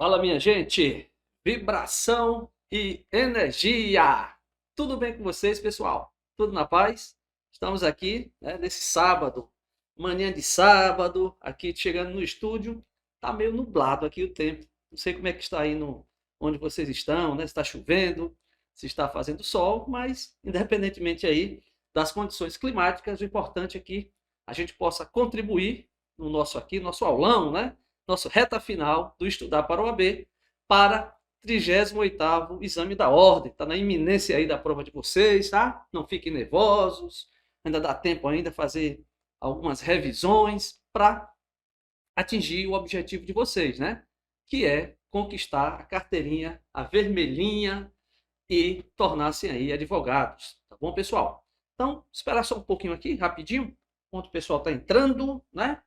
Fala, minha gente! Vibração e energia! Tudo bem com vocês, pessoal? Tudo na paz? Estamos aqui, né, nesse sábado, manhã de sábado, aqui chegando no estúdio. Tá meio nublado aqui o tempo. Não sei como é que está aí onde vocês estão, né? Se está chovendo, se está fazendo sol, mas independentemente aí das condições climáticas, o importante é que a gente possa contribuir no nosso aulão, né? Nosso reta final do Estudar para o OAB, para 38º exame da ordem. Está na iminência aí da prova de vocês, tá? Não fiquem nervosos, ainda dá tempo ainda fazer algumas revisões para atingir o objetivo de vocês, né? Que é conquistar a carteirinha, a vermelhinha e tornar-se aí advogados, tá bom, pessoal? Então, esperar só um pouquinho aqui, rapidinho, enquanto o pessoal está entrando, né?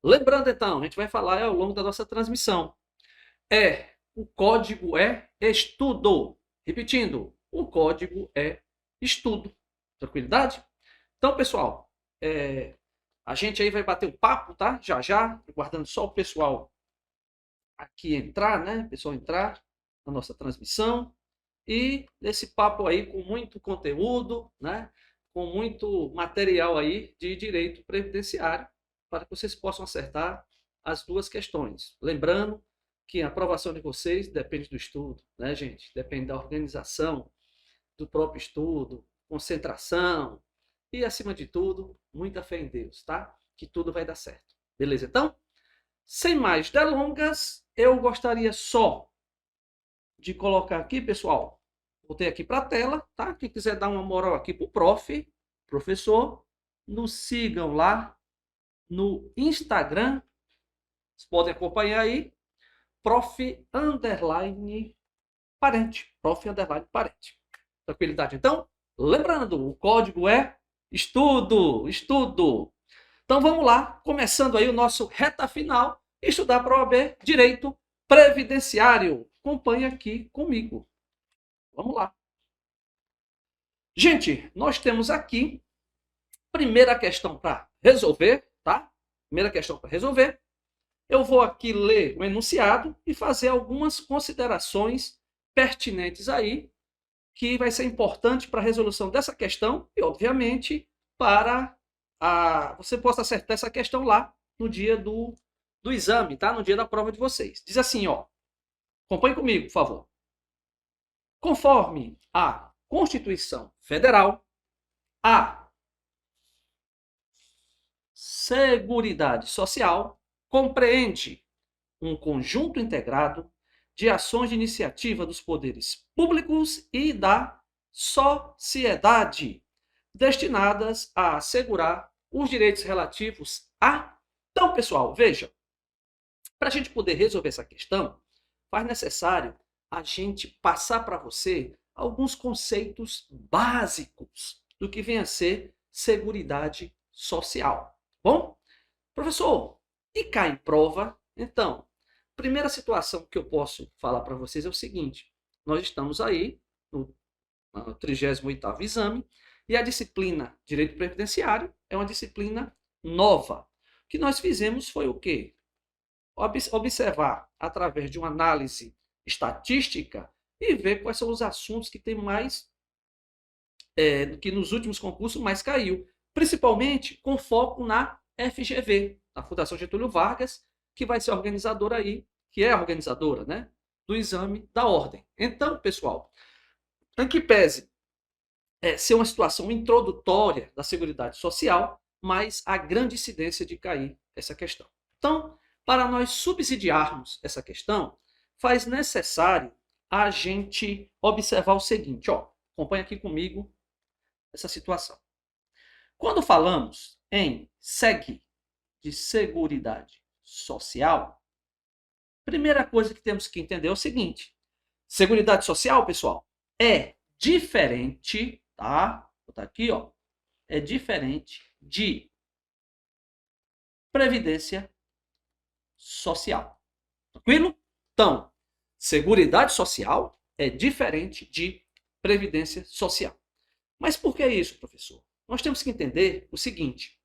Lembrando, então, a gente vai falar ao longo da nossa transmissão. O código é estudo. Repetindo, o código é estudo. Tranquilidade? Então, pessoal, a gente aí vai bater o papo, tá? Já já, aguardando só o pessoal aqui entrar, né? O pessoal entrar na nossa transmissão. E esse papo aí com muito conteúdo, né? Com muito material aí de direito previdenciário, para que vocês possam acertar as duas questões. Lembrando que a aprovação de vocês depende do estudo, né, gente? Depende da organização do próprio estudo, concentração e, acima de tudo, muita fé em Deus, tá? Que tudo vai dar certo. Beleza? Então, sem mais delongas, eu gostaria só de colocar aqui, pessoal, voltei aqui para a tela, tá? Quem quiser dar uma moral aqui pro professor, nos sigam lá no Instagram, vocês podem acompanhar aí, prof_parente. Tranquilidade? Então, lembrando, o código é estudo. Então vamos lá, começando aí o nosso reta final, estudar para o OAB Direito Previdenciário. Acompanhe aqui comigo. Vamos lá. Gente, nós temos aqui primeira questão para resolver, tá? Primeira questão para resolver. Eu vou aqui ler o enunciado e fazer algumas considerações pertinentes aí, que vai ser importante para a resolução dessa questão e, obviamente, para você possa acertar essa questão lá no dia do exame, tá? No dia da prova de vocês. Diz assim, ó. Acompanhe comigo, por favor. Conforme a Constituição Federal, a Seguridade Social compreende um conjunto integrado de ações de iniciativa dos poderes públicos e da sociedade, destinadas a assegurar os direitos relativos a... Então, pessoal, veja, para a gente poder resolver essa questão, faz necessário a gente passar para você alguns conceitos básicos do que vem a ser Seguridade Social. Bom, professor, e cai em prova? Então, primeira situação que eu posso falar para vocês é o seguinte: nós estamos aí no 38º exame e a disciplina Direito Previdenciário é uma disciplina nova. O que nós fizemos foi o quê? Observar através de uma análise estatística e ver quais são os assuntos que tem mais, que nos últimos concursos mais caiu, principalmente com foco na FGV, na Fundação Getúlio Vargas, que vai ser organizadora aí, que é a organizadora, né, do exame da ordem. Então, pessoal, em que pese ser uma situação introdutória da Seguridade Social, mas a grande incidência de cair essa questão. Então, para nós subsidiarmos essa questão, faz necessário a gente observar o seguinte, ó, acompanha aqui comigo essa situação. Quando falamos em SEG, de Seguridade Social, primeira coisa que temos que entender é o seguinte: Seguridade Social, pessoal, é diferente, tá? Vou botar aqui, ó, é diferente de Previdência Social. Tranquilo? Então, Seguridade Social é diferente de Previdência Social. Mas por que isso, professor? Nós temos que entender o seguinte: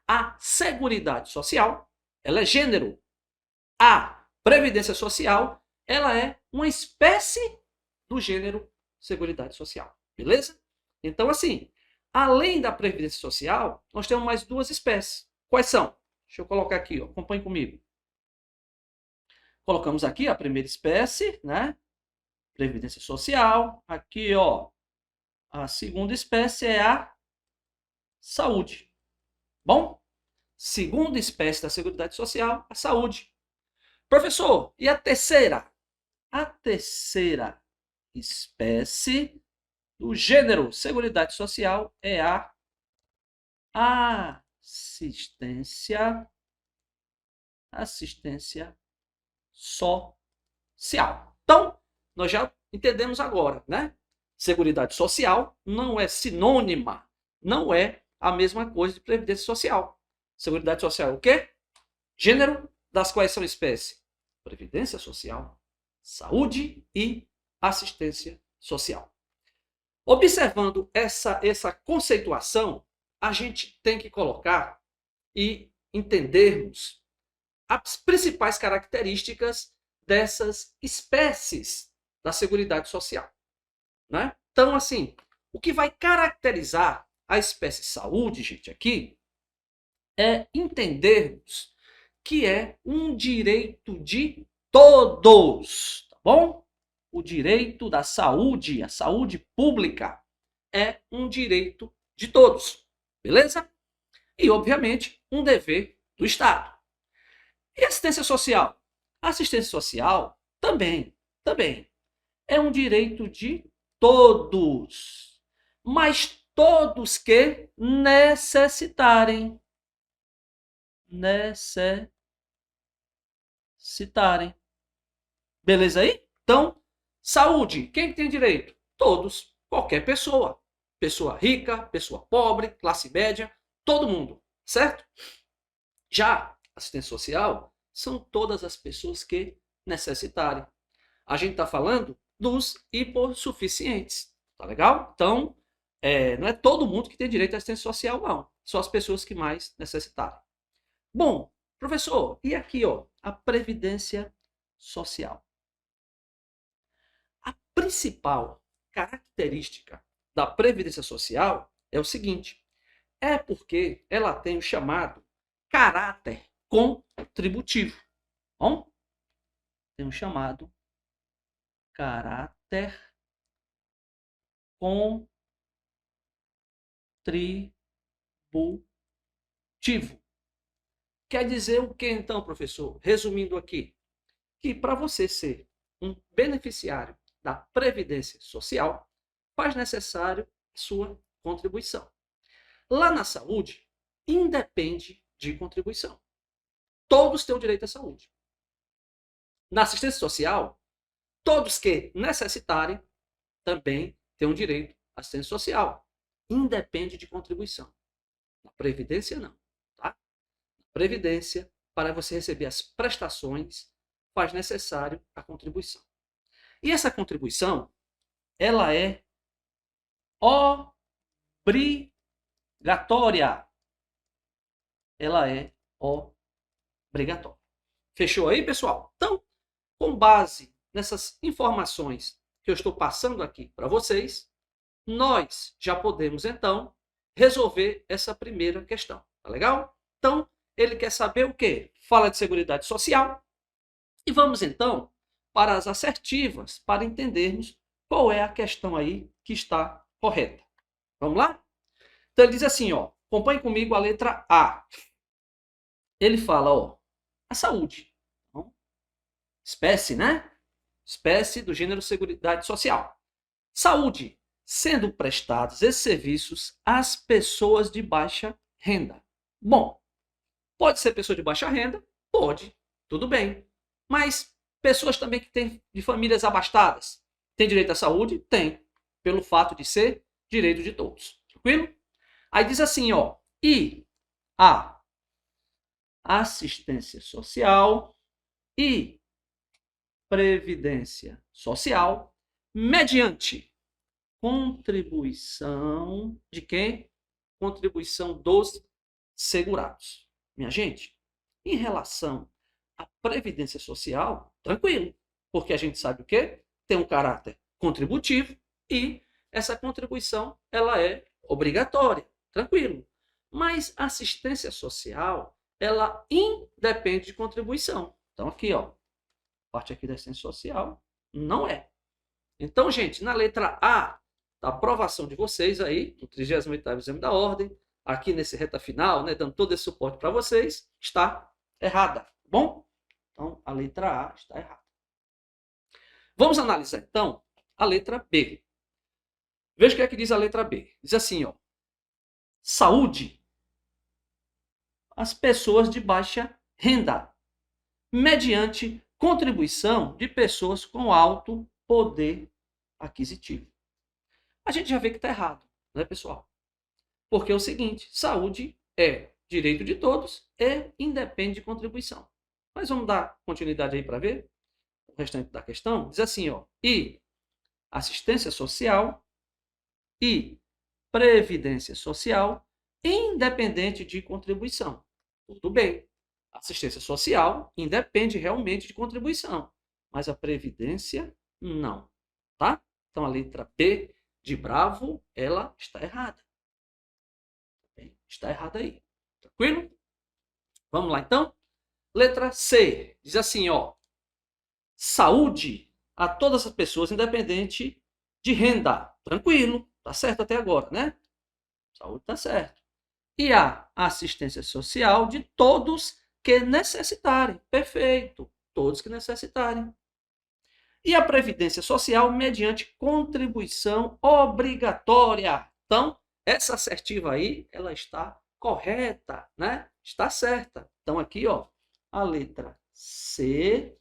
a Seguridade Social, ela é gênero. A Previdência Social ela é uma espécie do gênero Seguridade Social. Beleza? Então, assim, além da Previdência Social, nós temos mais duas espécies. Quais são? Deixa eu colocar aqui, ó, acompanhe comigo. Colocamos aqui a primeira espécie, né? Previdência Social. Aqui, ó, a segunda espécie é a saúde. Bom? Segunda espécie da Seguridade Social, a saúde. Professor, e a terceira? A terceira espécie do gênero Seguridade Social é a assistência social. Então, nós já entendemos agora, né? Seguridade Social não é sinônima, não é a mesma coisa de Previdência Social. Seguridade Social é o quê? Gênero das quais são espécie? Previdência Social, saúde e assistência social. Observando essa conceituação, a gente tem que colocar e entendermos as principais características dessas espécies da Seguridade Social. Né? Então, assim, o que vai caracterizar a espécie saúde, gente, aqui, é entendermos que é um direito de todos, tá bom? O direito da saúde, a saúde pública, é um direito de todos, beleza? E, obviamente, um dever do Estado. E assistência social? A assistência social também é um direito de todos, mas todos que necessitarem. Beleza aí? Então, saúde, quem tem direito? Todos, qualquer pessoa. Pessoa rica, pessoa pobre, classe média, todo mundo, certo? Já assistência social são todas as pessoas que necessitarem. A gente está falando dos hipossuficientes, tá legal? Então, não é todo mundo que tem direito à assistência social, não. Só as pessoas que mais necessitarem. Bom, professor, e aqui, ó, a Previdência Social. A principal característica da Previdência Social é o seguinte, é porque ela tem o chamado caráter contributivo. Bom? Tem o chamado caráter contributivo. Quer dizer o que então, professor? Resumindo aqui, que para você ser um beneficiário da Previdência Social, faz necessário a sua contribuição. Lá na saúde, independe de contribuição. Todos têm o direito à saúde. Na assistência social, todos que necessitarem também têm o direito à assistência social. Independe de contribuição. Na Previdência, não. Tá? Na Previdência, para você receber as prestações, faz necessário a contribuição. E essa contribuição, ela é obrigatória. Ela é obrigatória. Fechou aí, pessoal? Então, com base nessas informações que eu estou passando aqui para vocês, nós já podemos, então, resolver essa primeira questão. Tá legal? Então, ele quer saber o quê? Fala de Seguridade Social. E vamos, então, para as assertivas, para entendermos qual é a questão aí que está correta. Vamos lá? Então, ele diz assim, ó, acompanhe comigo a letra A. Ele fala, ó, a saúde. Então, espécie, né? Espécie do gênero Seguridade Social. Saúde, sendo prestados esses serviços às pessoas de baixa renda. Bom, pode ser pessoa de baixa renda? Pode, tudo bem. Mas pessoas também que têm de famílias abastadas, têm direito à saúde? Tem, pelo fato de ser direito de todos. Tranquilo? Aí diz assim, ó, e a assistência social e previdência social mediante contribuição de quem? Contribuição dos segurados. Minha gente, em relação à previdência social, tranquilo. porque a gente sabe o quê? Tem um caráter contributivo e essa contribuição ela é obrigatória, tranquilo. Mas assistência social, ela independe de contribuição. Então aqui, ó, parte aqui da assistência social não é. Então, gente, na letra A, da aprovação de vocês aí, no 38º exame da ordem, aqui nesse reta final, né, dando todo esse suporte para vocês, está errada, tá bom? Então, a letra A está errada. Vamos analisar, então, a letra B. Veja o que é que diz a letra B. Diz assim, ó, saúde, as pessoas de baixa renda, mediante contribuição de pessoas com alto poder aquisitivo. A gente já vê que está errado, né, pessoal? Porque é o seguinte, saúde é direito de todos e independe de contribuição. Mas vamos dar continuidade aí para ver o restante da questão. Diz assim, ó, e assistência social e previdência social independente de contribuição. Tudo bem. Assistência social independe realmente de contribuição, mas a previdência não, tá? Então a letra B de bravo, ela está errada. Está errada aí. Tranquilo? Vamos lá então? Letra C. Diz assim, ó. Saúde a todas as pessoas, independente de renda. Tranquilo. Tá certo até agora, né? Saúde tá certo. E a assistência social de todos que necessitarem. Perfeito. Todos que necessitarem. E a previdência social mediante contribuição obrigatória. Então, essa assertiva aí, ela está correta, né? Está certa. Então, aqui, ó, a letra C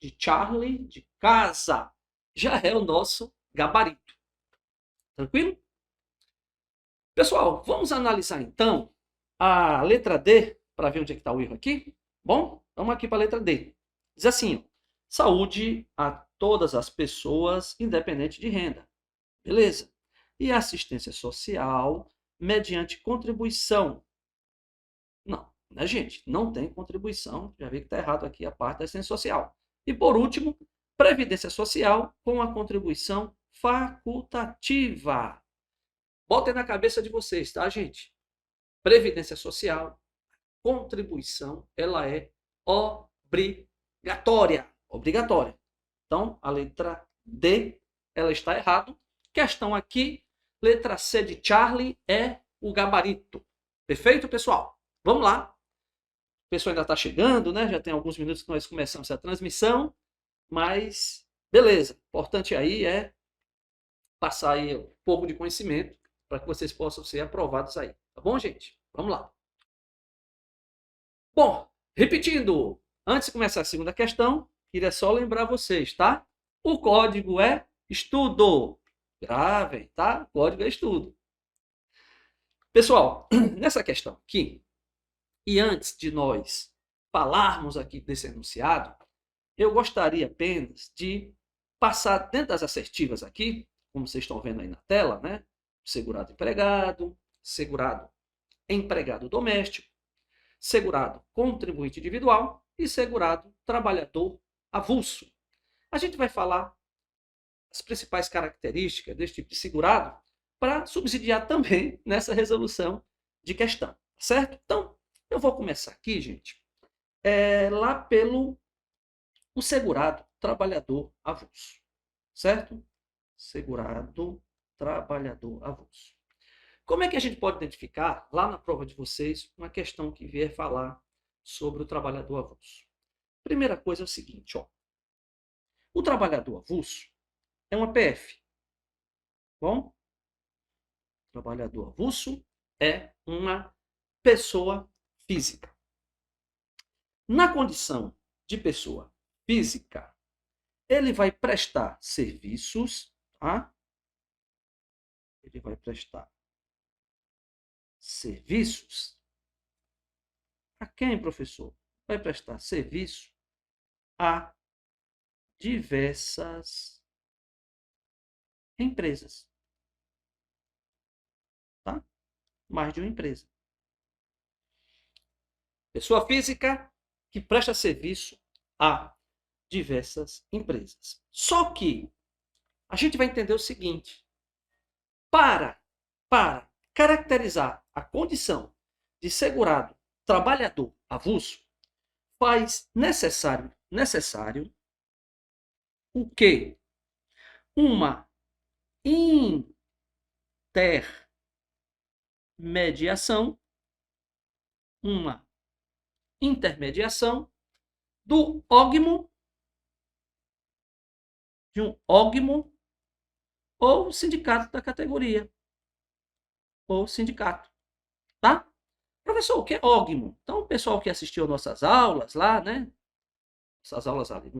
de Charlie, de casa, já é o nosso gabarito. Tranquilo? Pessoal, vamos analisar, então, a letra D, para ver onde é que está o erro aqui. Bom, vamos aqui para a letra D. Diz assim, ó, saúde a todas as pessoas, independente de renda. Beleza? E assistência social mediante contribuição. Não, né, gente? Não tem contribuição. Já vi que está errado aqui a parte da assistência social. E, por último, previdência social com a contribuição facultativa. Botem na cabeça de vocês, tá, gente? Previdência social, contribuição, ela é obrigatória. Obrigatória. Então, a letra D, ela está errada. Questão aqui, letra C de Charlie é o gabarito. Perfeito, pessoal? Vamos lá. O pessoal ainda está chegando, né? Já tem alguns minutos que nós começamos a transmissão, mas beleza. O importante aí é passar aí um pouco de conhecimento para que vocês possam ser aprovados aí. Tá bom, gente? Vamos lá. Bom, repetindo, antes de começar a segunda questão, queria só lembrar vocês, tá? O código é estudo. Gravem, tá? O código é estudo. Pessoal, nessa questão aqui, e antes de nós falarmos aqui desse enunciado, eu gostaria apenas de passar dentro das assertivas aqui, como vocês estão vendo aí na tela, né? Segurado empregado, segurado empregado doméstico, segurado contribuinte individual e segurado trabalhador avulso. A gente vai falar as principais características desse tipo de segurado para subsidiar também nessa resolução de questão, certo? Então, eu vou começar aqui, gente, lá pelo o segurado trabalhador avulso, certo? Segurado trabalhador avulso. Como é que a gente pode identificar, lá na prova de vocês, uma questão que vier falar sobre o trabalhador avulso? Primeira coisa é o seguinte, ó. O trabalhador avulso é uma PF. Bom? O trabalhador avulso é uma pessoa física. Na condição de pessoa física, ele vai prestar serviços, tá? Ele vai prestar serviços a quem, professor? Vai prestar serviço a diversas empresas. Tá? Mais de uma empresa. Pessoa física que presta serviço a diversas empresas. Só que a gente vai entender o seguinte: para caracterizar a condição de segurado trabalhador avulso, faz necessário o quê? Uma intermediação do ógmo, de um ógmo ou sindicato da categoria, ou sindicato, tá? Professor, o que é ógmo? Então, o pessoal que assistiu nossas aulas lá, né? Essas aulas ali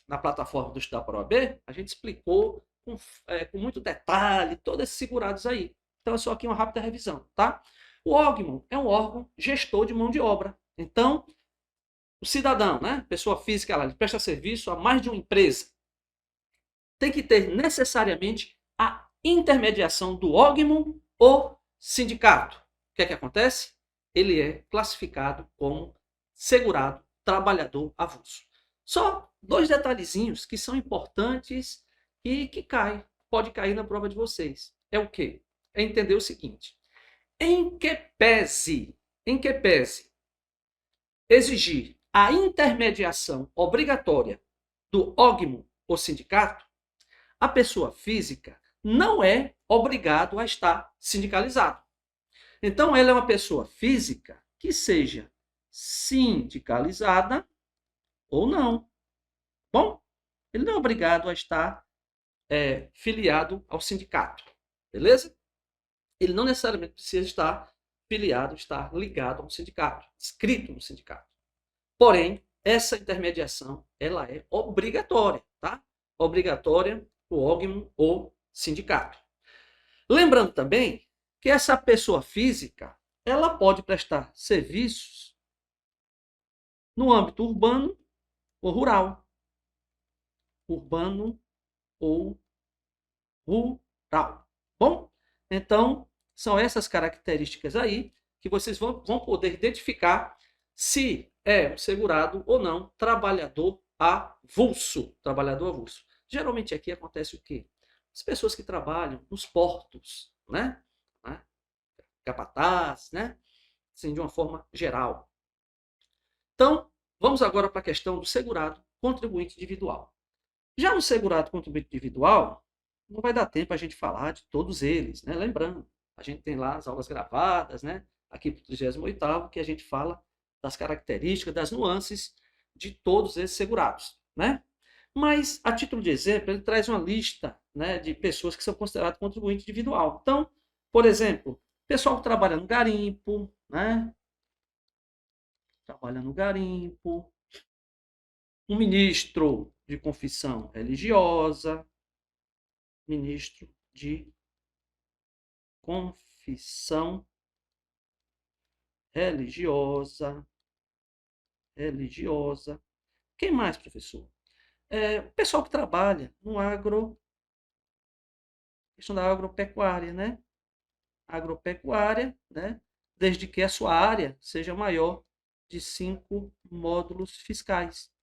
na plataforma do Estudar para o OAB, a gente explicou com muito detalhe todos esses segurados aí. Então, é só aqui uma rápida revisão, tá? O ógmo é um órgão gestor de mão de obra. Então, o cidadão, né? Pessoa física, ela presta serviço a mais de uma empresa. Tem que ter necessariamente a intermediação do ógmo ou sindicato. O que é que acontece? Ele é classificado como segurado trabalhador avulso. Só dois detalhezinhos que são importantes e que pode cair na prova de vocês. É o quê? É entender o seguinte: em que pese exigir a intermediação obrigatória do ógmo ou sindicato, a pessoa física não é obrigado a estar sindicalizado. Então, ela é uma pessoa física que seja sindicalizada ou não. Bom, ele não é obrigado a estar filiado ao sindicato, beleza? Ele não necessariamente precisa estar filiado, estar ligado a um sindicato, inscrito no sindicato. Porém, essa intermediação, ela é obrigatória, tá? Obrigatória o ógmo ou sindicato. Lembrando também que essa pessoa física, ela pode prestar serviços no âmbito urbano ou rural. Urbano ou rural. Bom, então, são essas características aí que vocês vão poder identificar se é um segurado ou não trabalhador avulso. Trabalhador avulso. Geralmente aqui acontece o quê? As pessoas que trabalham nos portos, né? Capataz, né? Assim, de uma forma geral. Então, vamos agora para a questão do segurado contribuinte individual. Já no segurado contribuinte individual, não vai dar tempo a gente falar de todos eles, né? Lembrando, a gente tem lá as aulas gravadas, né? Aqui para o 38º, que a gente fala das características, das nuances de todos esses segurados, né? Mas, a título de exemplo, ele traz uma lista, né, de pessoas que são consideradas contribuinte individual. Então, por exemplo, pessoal que trabalha no garimpo, né? Trabalha no garimpo. Um ministro de confissão religiosa. Ministro de confissão religiosa. Quem mais, professor? Pessoal que trabalha no questão da agropecuária, né? Agropecuária, né? Desde que a sua área seja maior de 5 módulos fiscais.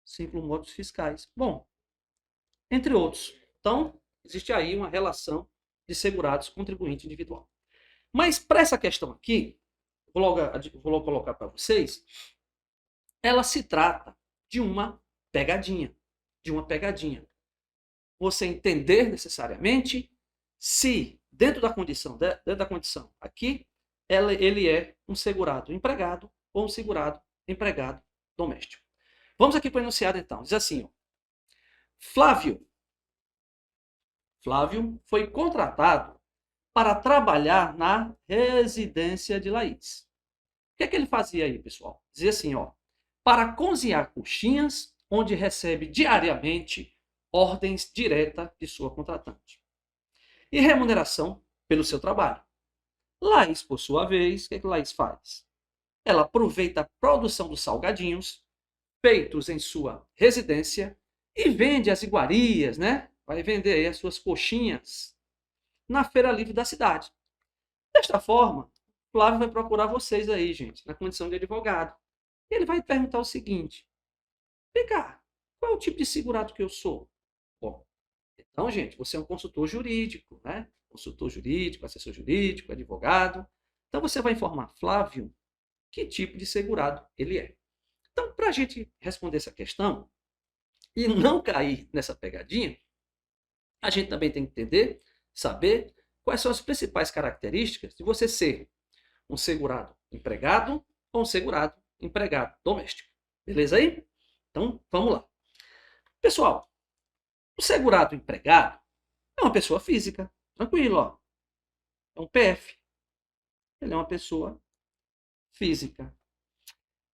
5 módulos fiscais. Bom, entre outros. Então, existe aí uma relação de segurados contribuinte individual. Mas para essa questão aqui, vou colocar para vocês, ela se trata de uma pegadinha. Você entender necessariamente se, dentro da condição aqui, ele é um segurado empregado ou um segurado empregado doméstico. Vamos aqui para o enunciado então. Diz assim, ó, Flávio foi contratado para trabalhar na residência de Laís. O que é que ele fazia aí, pessoal? Dizia assim, ó, para cozinhar coxinhas, onde recebe diariamente ordens diretas de sua contratante. E remuneração pelo seu trabalho. Laís, por sua vez, o que é que Laís faz? Ela aproveita a produção dos salgadinhos feitos em sua residência e vende as iguarias, né? Vai vender aí as suas coxinhas na feira livre da cidade. Desta forma, Flávio vai procurar vocês aí, gente, na condição de advogado. E ele vai perguntar o seguinte: vem cá, Qual é o tipo de segurado que eu sou? Bom, então, gente, você é um consultor jurídico, né? Consultor jurídico, assessor jurídico, advogado. Então, você vai informar Flávio que tipo de segurado ele é. Então, para a gente responder essa questão e não cair nessa pegadinha, a gente também tem que entender, saber quais são as principais características de você ser um segurado empregado ou um segurado empregado doméstico. Beleza aí? Então, vamos lá. Pessoal, o segurado empregado é uma pessoa física. Tranquilo, ó. É um PF. Ele é uma pessoa física.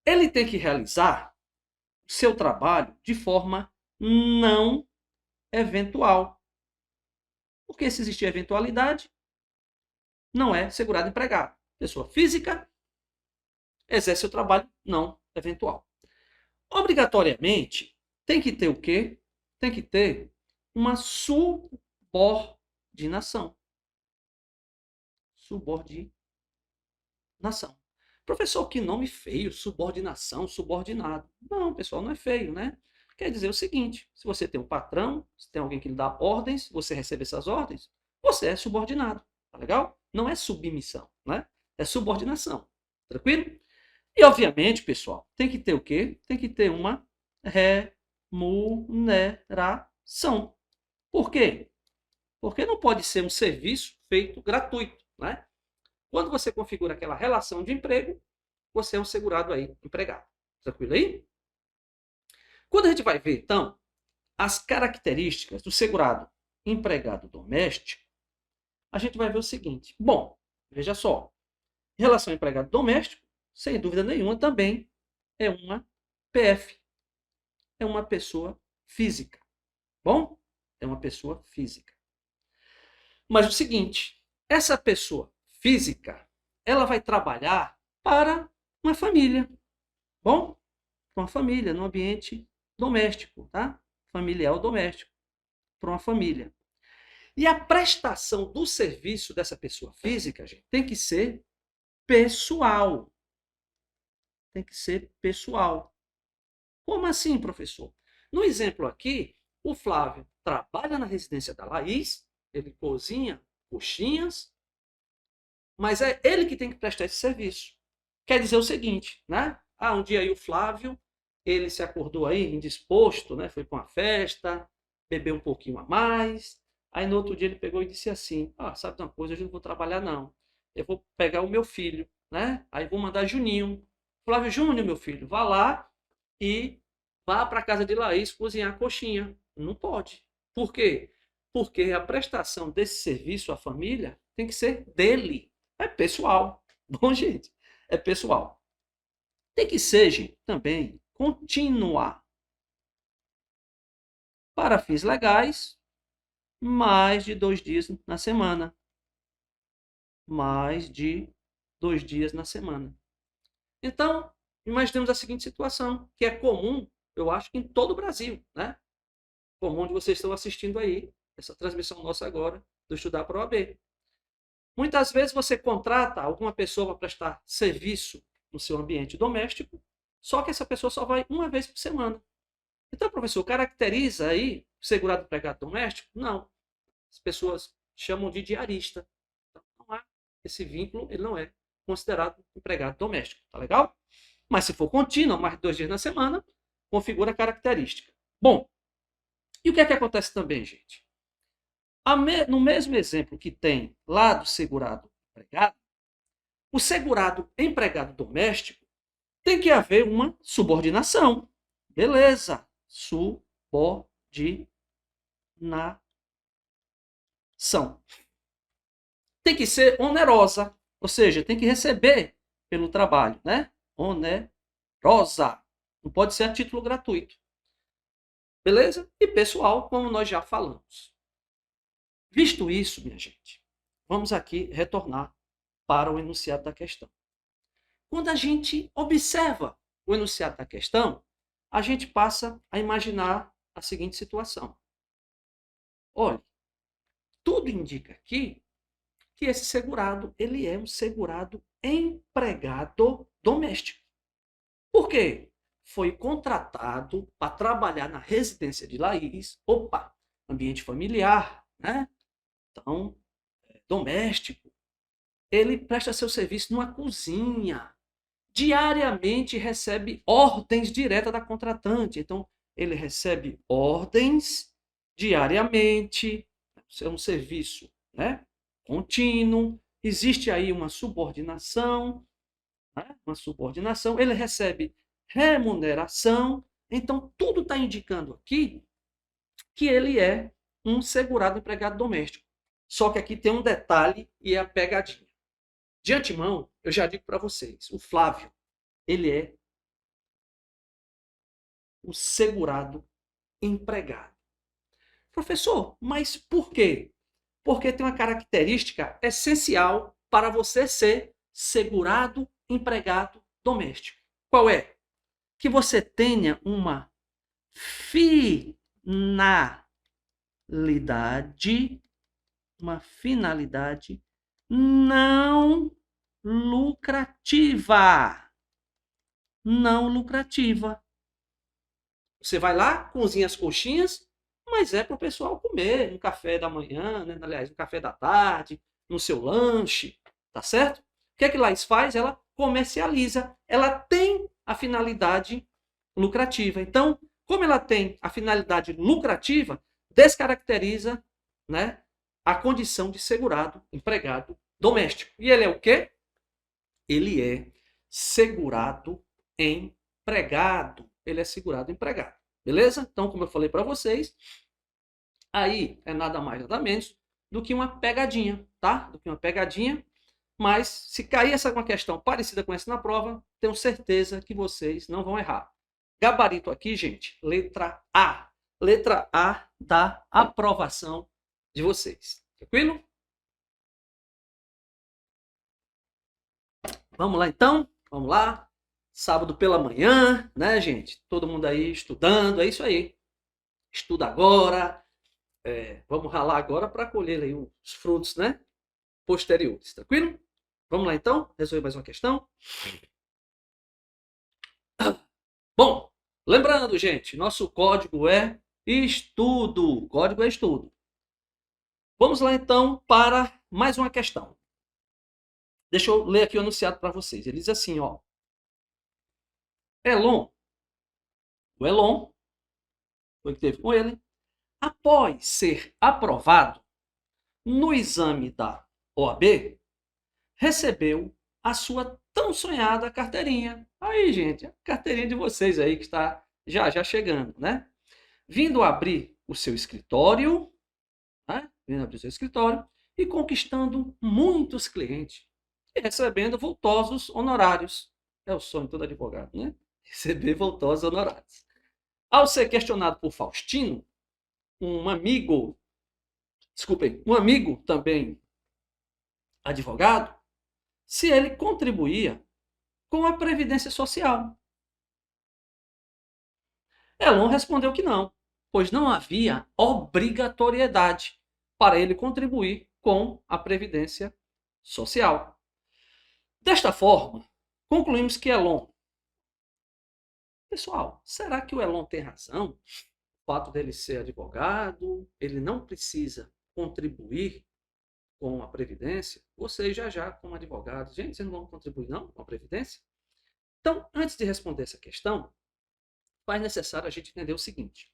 Ele tem que realizar o seu trabalho de forma não eventual. Porque se existir eventualidade, não é segurado empregado. Pessoa física exerce o trabalho não eventual. Obrigatoriamente, tem que ter o quê? Tem que ter uma subordinação. Subordinação. Professor, que nome feio, subordinação, subordinado. Não, pessoal, não é feio, né? Quer dizer o seguinte, se você tem um patrão, se tem alguém que lhe dá ordens, você recebe essas ordens, você é subordinado, tá legal? Não é submissão, né? É subordinação, tranquilo? E, obviamente, pessoal, tem que ter o quê? Tem que ter uma remuneração. Por quê? Porque não pode ser um serviço feito gratuito, né? Quando você configura aquela relação de emprego, você é um segurado aí, empregado. Tranquilo aí? Quando a gente vai ver, então, as características do segurado empregado doméstico, a gente vai ver o seguinte. Bom, veja só. Em relação ao empregado doméstico, sem dúvida nenhuma, também é uma PF. É uma pessoa física. Bom? É uma pessoa física. Mas o seguinte, essa pessoa física, ela vai trabalhar para uma família. Bom? Para uma família, no ambiente doméstico, tá? Familiar ou doméstico. Para uma família. E a prestação do serviço dessa pessoa física, gente, tem que ser pessoal. Tem que ser pessoal. Como assim, professor? No exemplo aqui, o Flávio trabalha na residência da Laís, ele cozinha coxinhas, mas é ele que tem que prestar esse serviço. Quer dizer o seguinte, né? Um dia aí o Flávio, ele se acordou aí indisposto, né? Foi para uma festa, bebeu um pouquinho a mais. Aí no outro dia ele pegou e disse assim: sabe de uma coisa, hoje eu não vou trabalhar não. Eu vou pegar o meu filho, né? Aí vou mandar Juninho. Flávio Júnior, meu filho, vá lá e vá para a casa de Laís cozinhar a coxinha. Não pode. Por quê? Porque a prestação desse serviço à família tem que ser dele. É pessoal. Bom, gente, é pessoal. Tem que ser, gente, também continuar. Para fins legais, mais de 2 dias na semana. Mais de 2 dias na semana. Então, imaginemos a seguinte situação, que é comum, eu acho que em todo o Brasil, né? Comum onde vocês estão assistindo aí, essa transmissão nossa agora, do Estudar para o OAB. Muitas vezes você contrata alguma pessoa para prestar serviço no seu ambiente doméstico, só que essa pessoa só vai uma vez por semana. Então, professor, caracteriza aí o segurado empregado doméstico? Não. As pessoas chamam de diarista. Então, não há esse vínculo, ele não é considerado empregado doméstico. Tá legal? Mas se for contínuo, mais de 2 dias na semana, configura a característica. Bom, e o que é que acontece também, gente? No mesmo exemplo que tem lá do segurado empregado, o segurado empregado doméstico tem que haver uma subordinação. Beleza. Subordinação. Tem que ser onerosa, ou seja, tem que receber pelo trabalho, né? Onerosa. Não pode ser a título gratuito. Beleza? E pessoal, como nós já falamos. Visto isso, minha gente, vamos aqui retornar para o enunciado da questão. Quando a gente observa o enunciado da questão, a gente passa a imaginar a seguinte situação. Olha, tudo indica aqui que esse segurado, ele é um segurado empregado doméstico. Por quê? foi contratado para trabalhar na residência de Laís. Opa, ambiente familiar, né? Então, doméstico. Ele presta seu serviço numa cozinha. Diariamente recebe ordens diretas da contratante. Então, ele recebe ordens diariamente. É um serviço, né, contínuo. Existe aí uma subordinação, né? Uma subordinação. Ele recebe remuneração. Então, tudo está indicando aqui que ele é um segurado empregado doméstico. Só que aqui tem um detalhe e é a pegadinha. De antemão, eu já digo para vocês, o Flávio, ele é o segurado empregado. Professor, mas por quê? Porque tem uma característica essencial para você ser segurado empregado doméstico. Qual é? Que você tenha uma finalidade não lucrativa. Não lucrativa. Você vai lá, cozinha as coxinhas, mas é para o pessoal comer no café da manhã, né? Aliás, no café da tarde, no seu lanche, tá certo? O que é que Laís faz? Ela comercializa, ela tem a finalidade lucrativa. Então, como ela tem a finalidade lucrativa, descaracteriza, né, a condição de segurado empregado doméstico. E ele é o quê? Ele é segurado empregado. Ele é segurado empregado. Beleza? Então, como eu falei para vocês, aí é nada mais, nada menos do que uma pegadinha, tá? Do que uma pegadinha. Mas se cair uma questão parecida com essa na prova, tenho certeza que vocês não vão errar. Gabarito aqui, gente, letra A. Letra A da aprovação de vocês. Tranquilo? Vamos lá então? Vamos lá. Sábado pela manhã, né, gente? Todo mundo aí estudando, é isso aí. Estuda agora. Vamos ralar agora para colher aí os frutos, né, posteriores. Tranquilo? Vamos lá então? Resolver mais uma questão? Bom, lembrando, gente, nosso código é estudo. Código é estudo. Vamos lá então para mais uma questão. Deixa eu ler aqui o enunciado para vocês. Ele diz assim, ó. O Elon, foi o que teve com ele, após ser aprovado no exame da OAB, recebeu a sua tão sonhada carteirinha. Aí, gente, a carteirinha de vocês aí que está já chegando, né? Vindo abrir o seu escritório, né? Vindo abrir o seu escritório e conquistando muitos clientes e recebendo vultosos honorários. É o sonho de todo advogado, né? Receber vultosos honorários. Ao ser questionado por Faustino, um amigo também advogado, se ele contribuía com a Previdência Social. Elon respondeu que não, pois não havia obrigatoriedade para ele contribuir com a Previdência Social. Desta forma, concluímos que Elon... Pessoal, será que o Elon tem razão? O fato dele ser advogado, ele não precisa contribuir com a Previdência? Vocês já como advogados, gente, vocês não vão contribuir não com a Previdência? Então, antes de responder essa questão, faz necessário a gente entender o seguinte.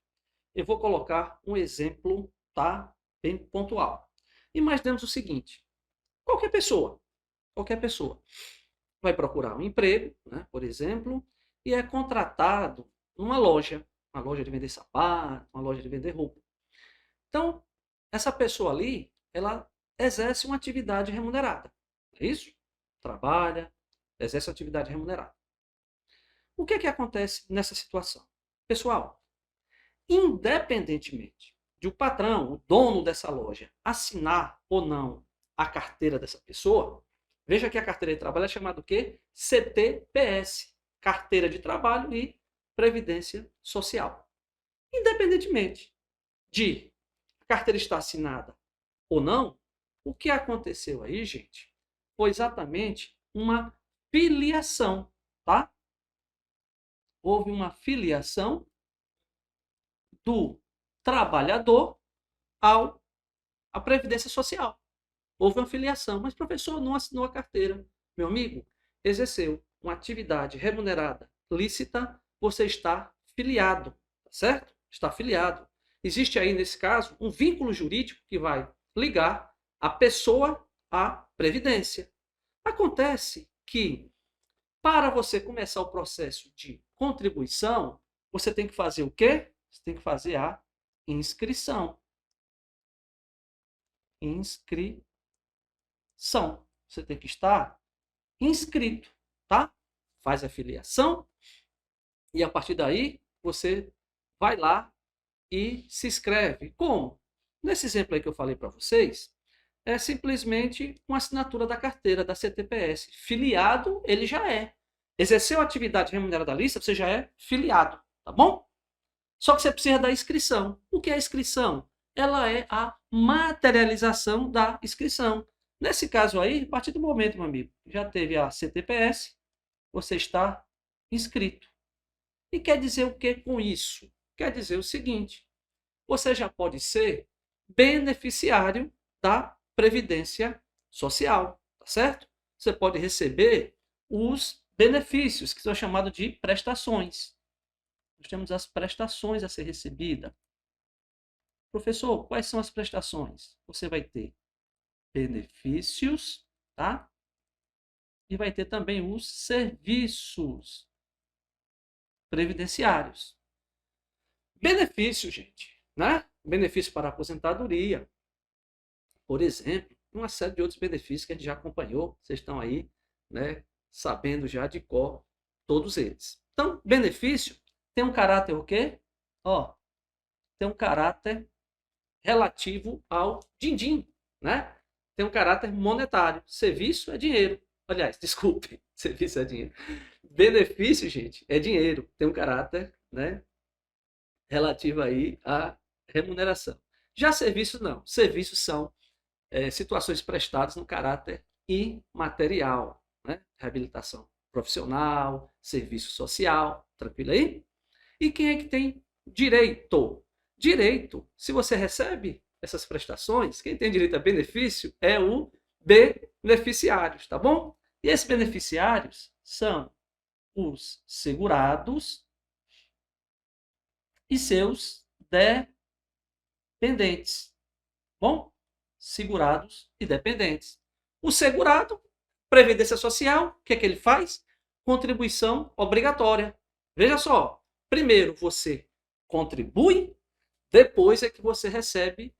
Eu vou colocar um exemplo, tá, bem pontual. Imaginemos o seguinte. Qualquer pessoa vai procurar um emprego, né, por exemplo, e é contratado numa loja, uma loja de vender sapato, uma loja de vender roupa. Então, essa pessoa ali, ela exerce uma atividade remunerada. É isso? Trabalha, exerce uma atividade remunerada. O que acontece nessa situação? Pessoal, independentemente de o patrão, o dono dessa loja, assinar ou não a carteira dessa pessoa, veja que a carteira de trabalho é chamada o quê? CTPS, Carteira de Trabalho e Previdência Social. Independentemente de a carteira estar assinada ou não, o que aconteceu aí, gente, foi exatamente uma filiação, tá? houve uma filiação do trabalhador à Previdência Social. Houve uma filiação, mas o professor não assinou a carteira. Meu amigo, exerceu uma atividade remunerada lícita, você está filiado, tá certo? Está filiado. Existe aí, nesse caso, um vínculo jurídico que vai ligar a pessoa à Previdência. Acontece que, para você começar o processo de contribuição, você tem que fazer o quê? Você tem que fazer a inscrição. Inscrição. Você tem que estar inscrito, tá? Faz a filiação e a partir daí você vai lá e se inscreve. Como? Nesse exemplo aí que eu falei para vocês, é simplesmente uma assinatura da carteira da CTPS. Filiado, ele já é. Exerceu a atividade remunerada lícita, você já é filiado, tá bom? Só que você precisa da inscrição. O que é a inscrição? Ela é a materialização da inscrição. Nesse caso aí, a partir do momento, meu amigo, já teve a CTPS, você está inscrito. E quer dizer o que com isso? Quer dizer o seguinte, você já pode ser beneficiário da Previdência Social, tá certo? Você pode receber os benefícios, que são chamados de prestações. Nós temos as prestações a ser recebida. Professor, quais são as prestações? Você vai ter benefícios, tá? E vai ter também os serviços previdenciários. Benefício, gente, né? Benefício para aposentadoria, por exemplo, uma série de outros benefícios que a gente já acompanhou, vocês estão aí, né, sabendo já de cor todos eles. Então, benefício tem um caráter o quê? Ó, tem um caráter relativo ao din-din, né? Tem um caráter monetário. Serviço é dinheiro. Aliás, desculpe, serviço é dinheiro. Benefício, gente, é dinheiro. Tem um caráter, né, relativo aí à remuneração. Já serviço não. Serviços são situações prestadas no caráter imaterial, né? Reabilitação profissional, serviço social, tranquilo aí? E quem é que tem direito? Direito, se você recebe essas prestações, quem tem direito a benefício é o beneficiários, tá bom? E esses beneficiários são os segurados e seus dependentes. Bom? Segurados e dependentes. O segurado, Previdência Social, o que é que ele faz? Contribuição obrigatória. Veja só, primeiro você contribui, depois é que você recebe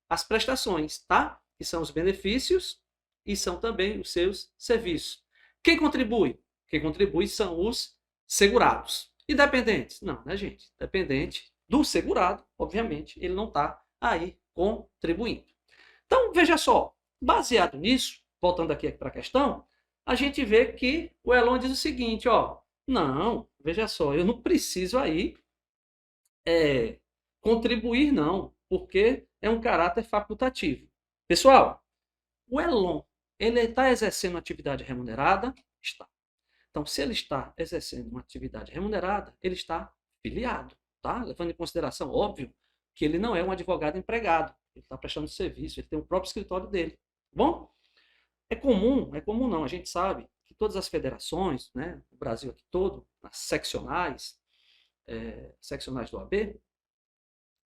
as prestações, tá? Que são os benefícios e são também os seus serviços. Quem contribui? Quem contribui são os segurados. E dependentes? Não, né, gente? Dependente do segurado, obviamente, ele não está aí contribuindo. Então, veja só, baseado nisso, voltando aqui para a questão, a gente vê que o Elon diz o seguinte, ó, não, veja só, eu não preciso aí contribuir não, porque é um caráter facultativo. Pessoal, o Elon, ele está exercendo atividade remunerada? Está. Então, se ele está exercendo uma atividade remunerada, ele está filiado, tá? Levando em consideração, óbvio, que ele não é um advogado empregado. Ele está prestando serviço, ele tem o próprio escritório dele. Bom, é comum não, a gente sabe que todas as federações, né, o Brasil aqui todo, as seccionais do AB,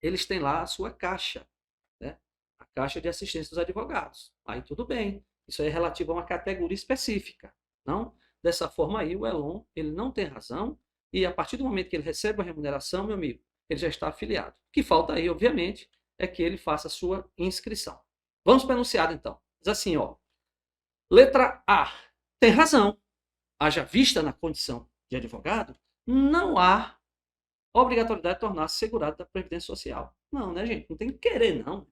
eles têm lá a sua caixa, né, a caixa de assistência dos advogados. Aí tudo bem, isso aí é relativo a uma categoria específica. Não? Dessa forma aí, o Elon, ele não tem razão e a partir do momento que ele recebe a remuneração, meu amigo, ele já está afiliado. O que falta aí, obviamente, é que ele faça a sua inscrição. Vamos para o enunciado, então. Diz assim, ó. Letra A. Tem razão. Haja vista na condição de advogado, não há obrigatoriedade de tornar-se segurado da Previdência Social. Não, né, gente? Não tem que querer, não.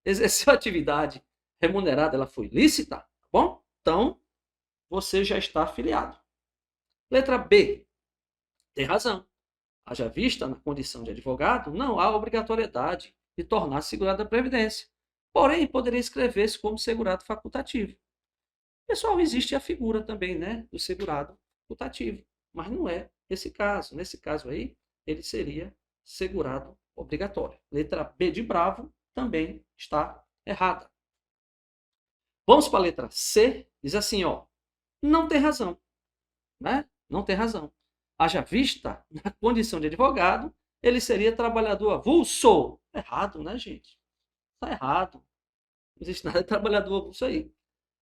Exerceu a atividade remunerada, ela foi lícita, tá bom? Então, você já está afiliado. Letra B. Tem razão. Haja vista na condição de advogado, não há obrigatoriedade de tornar-se segurado da Previdência. Porém, poderia inscrever-se como segurado facultativo. Pessoal, existe a figura também, né, do segurado facultativo, mas não é esse caso. Nesse caso aí, ele seria segurado obrigatório. Letra B de bravo também está errada. Vamos para a letra C. Diz assim, ó, não tem razão, né? Não tem razão. Haja vista, na condição de advogado, ele seria trabalhador avulso. Errado, né, gente? Está errado. Não existe nada de trabalhador avulso aí.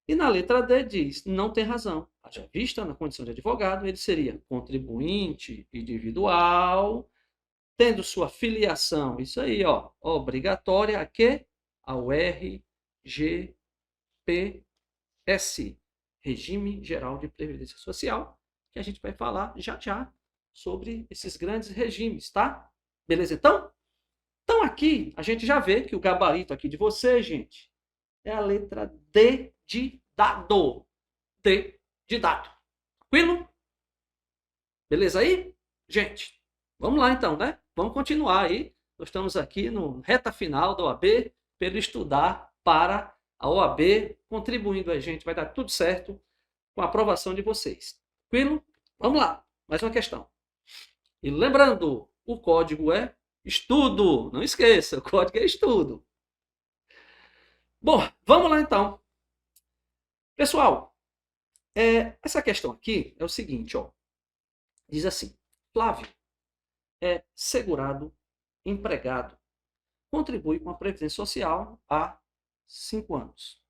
E na letra D diz, não tem razão. Haja vista, na condição de advogado, ele seria contribuinte individual, tendo sua filiação, isso aí, ó, obrigatória a quê? Ao RGPS, Regime Geral de Previdência Social, que a gente vai falar já já sobre esses grandes regimes, tá? Beleza, então? Então aqui a gente já vê que o gabarito aqui de você, gente, é a letra D de dado. D de dado. Tranquilo? Beleza aí? Gente, vamos lá então, né? Vamos continuar aí. Nós estamos aqui no reta final da OAB, para ele estudar para a OAB, contribuindo a gente. Vai dar tudo certo com a aprovação de vocês. Tranquilo? Vamos lá. Mais uma questão. E lembrando, o código é estudo. Não esqueça, o código é estudo. Bom, vamos lá então. Pessoal, essa questão aqui é o seguinte, ó. Diz assim, Flávio é segurado, empregado, contribui com a Previdência Social há 5 anos.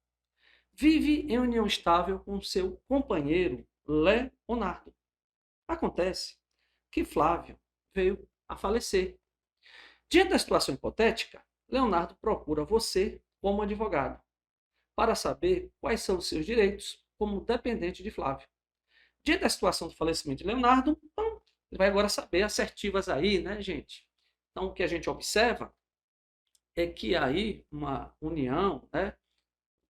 Vive em união estável com seu companheiro Leonardo. Acontece que Flávio veio a falecer. Diante da situação hipotética, Leonardo procura você como advogado para saber quais são os seus direitos como dependente de Flávio. Diante da situação do falecimento de Leonardo, então, ele vai agora saber assertivas aí, né, gente? Então, o que a gente observa é que aí uma união, né,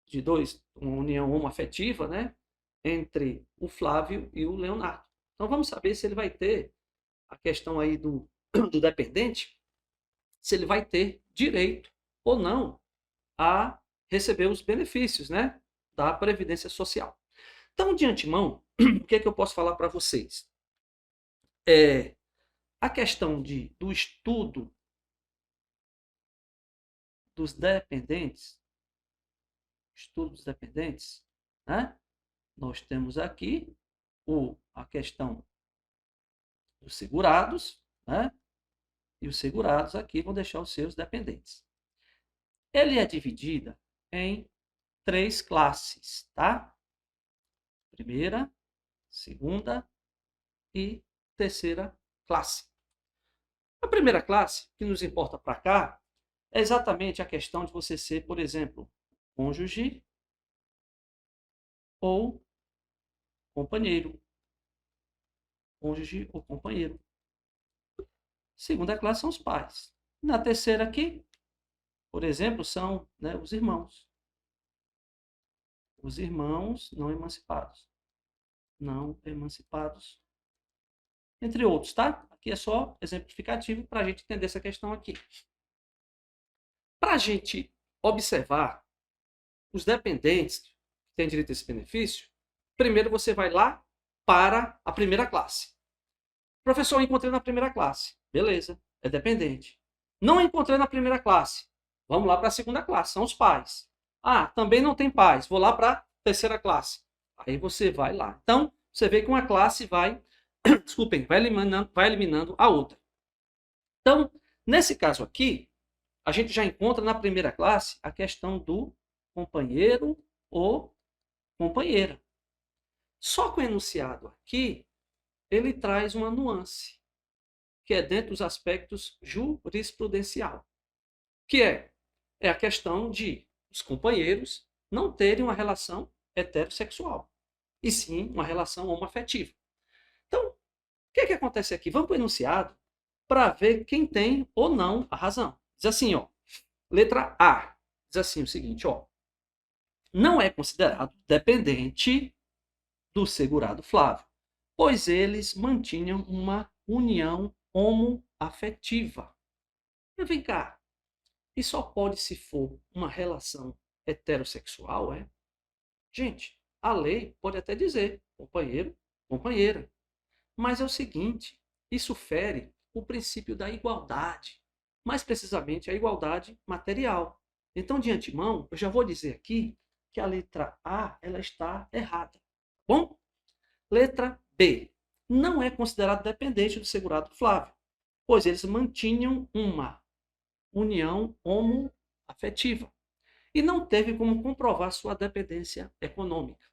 de dois, uma união homoafetiva, né, entre o Flávio e o Leonardo. Então, vamos saber se ele vai ter a questão aí do dependente, se ele vai ter direito ou não a receber os benefícios, né, da Previdência Social. Então, de antemão, o que é que eu posso falar para vocês? A questão do estudo dos dependentes, né? Nós temos aqui a questão dos segurados, né? E os segurados aqui vão deixar os seus dependentes. Ele é dividida em 3 classes, tá? Primeira, segunda e terceira classe. A primeira classe, que nos importa para cá, é exatamente a questão de você ser, por exemplo, cônjuge ou companheiro. Cônjuge ou companheiro. Segunda classe são os pais. Na terceira aqui, por exemplo, são, né, os irmãos. Os irmãos não emancipados. Não emancipados. Entre outros, tá? Aqui é só exemplificativo para a gente entender essa questão aqui. Para a gente observar os dependentes que têm direito a esse benefício, primeiro você vai lá para a primeira classe. Professor, eu encontrei na primeira classe. Beleza, é dependente. Não encontrei na primeira classe. Vamos lá para a segunda classe, são os pais. Ah, também não tem pais. Vou lá para a terceira classe. Aí você vai lá. Então, você vê que uma classe vai, desculpem, vai eliminando a outra. Então, nesse caso aqui, a gente já encontra na primeira classe a questão do companheiro ou companheira. Só que o enunciado aqui, ele traz uma nuance, que é dentro dos aspectos jurisprudencial, que é a questão de os companheiros não terem uma relação heterossexual, e sim uma relação homoafetiva. Então, o que é que acontece aqui? Vamos para o enunciado para ver quem tem ou não a razão. Diz assim, ó, letra A, diz assim o seguinte, ó, não é considerado dependente do segurado Flávio, pois eles mantinham uma união homoafetiva. Mas vem cá, e só pode se for uma relação heterossexual, é? Gente, a lei pode até dizer companheiro, companheira. Mas é o seguinte, isso fere o princípio da igualdade, mais precisamente a igualdade material. Então, de antemão, eu já vou dizer aqui que a letra A ela está errada. Bom? Letra B. Não é considerado dependente do segurado Flávio, pois eles mantinham uma união homoafetiva e não teve como comprovar sua dependência econômica.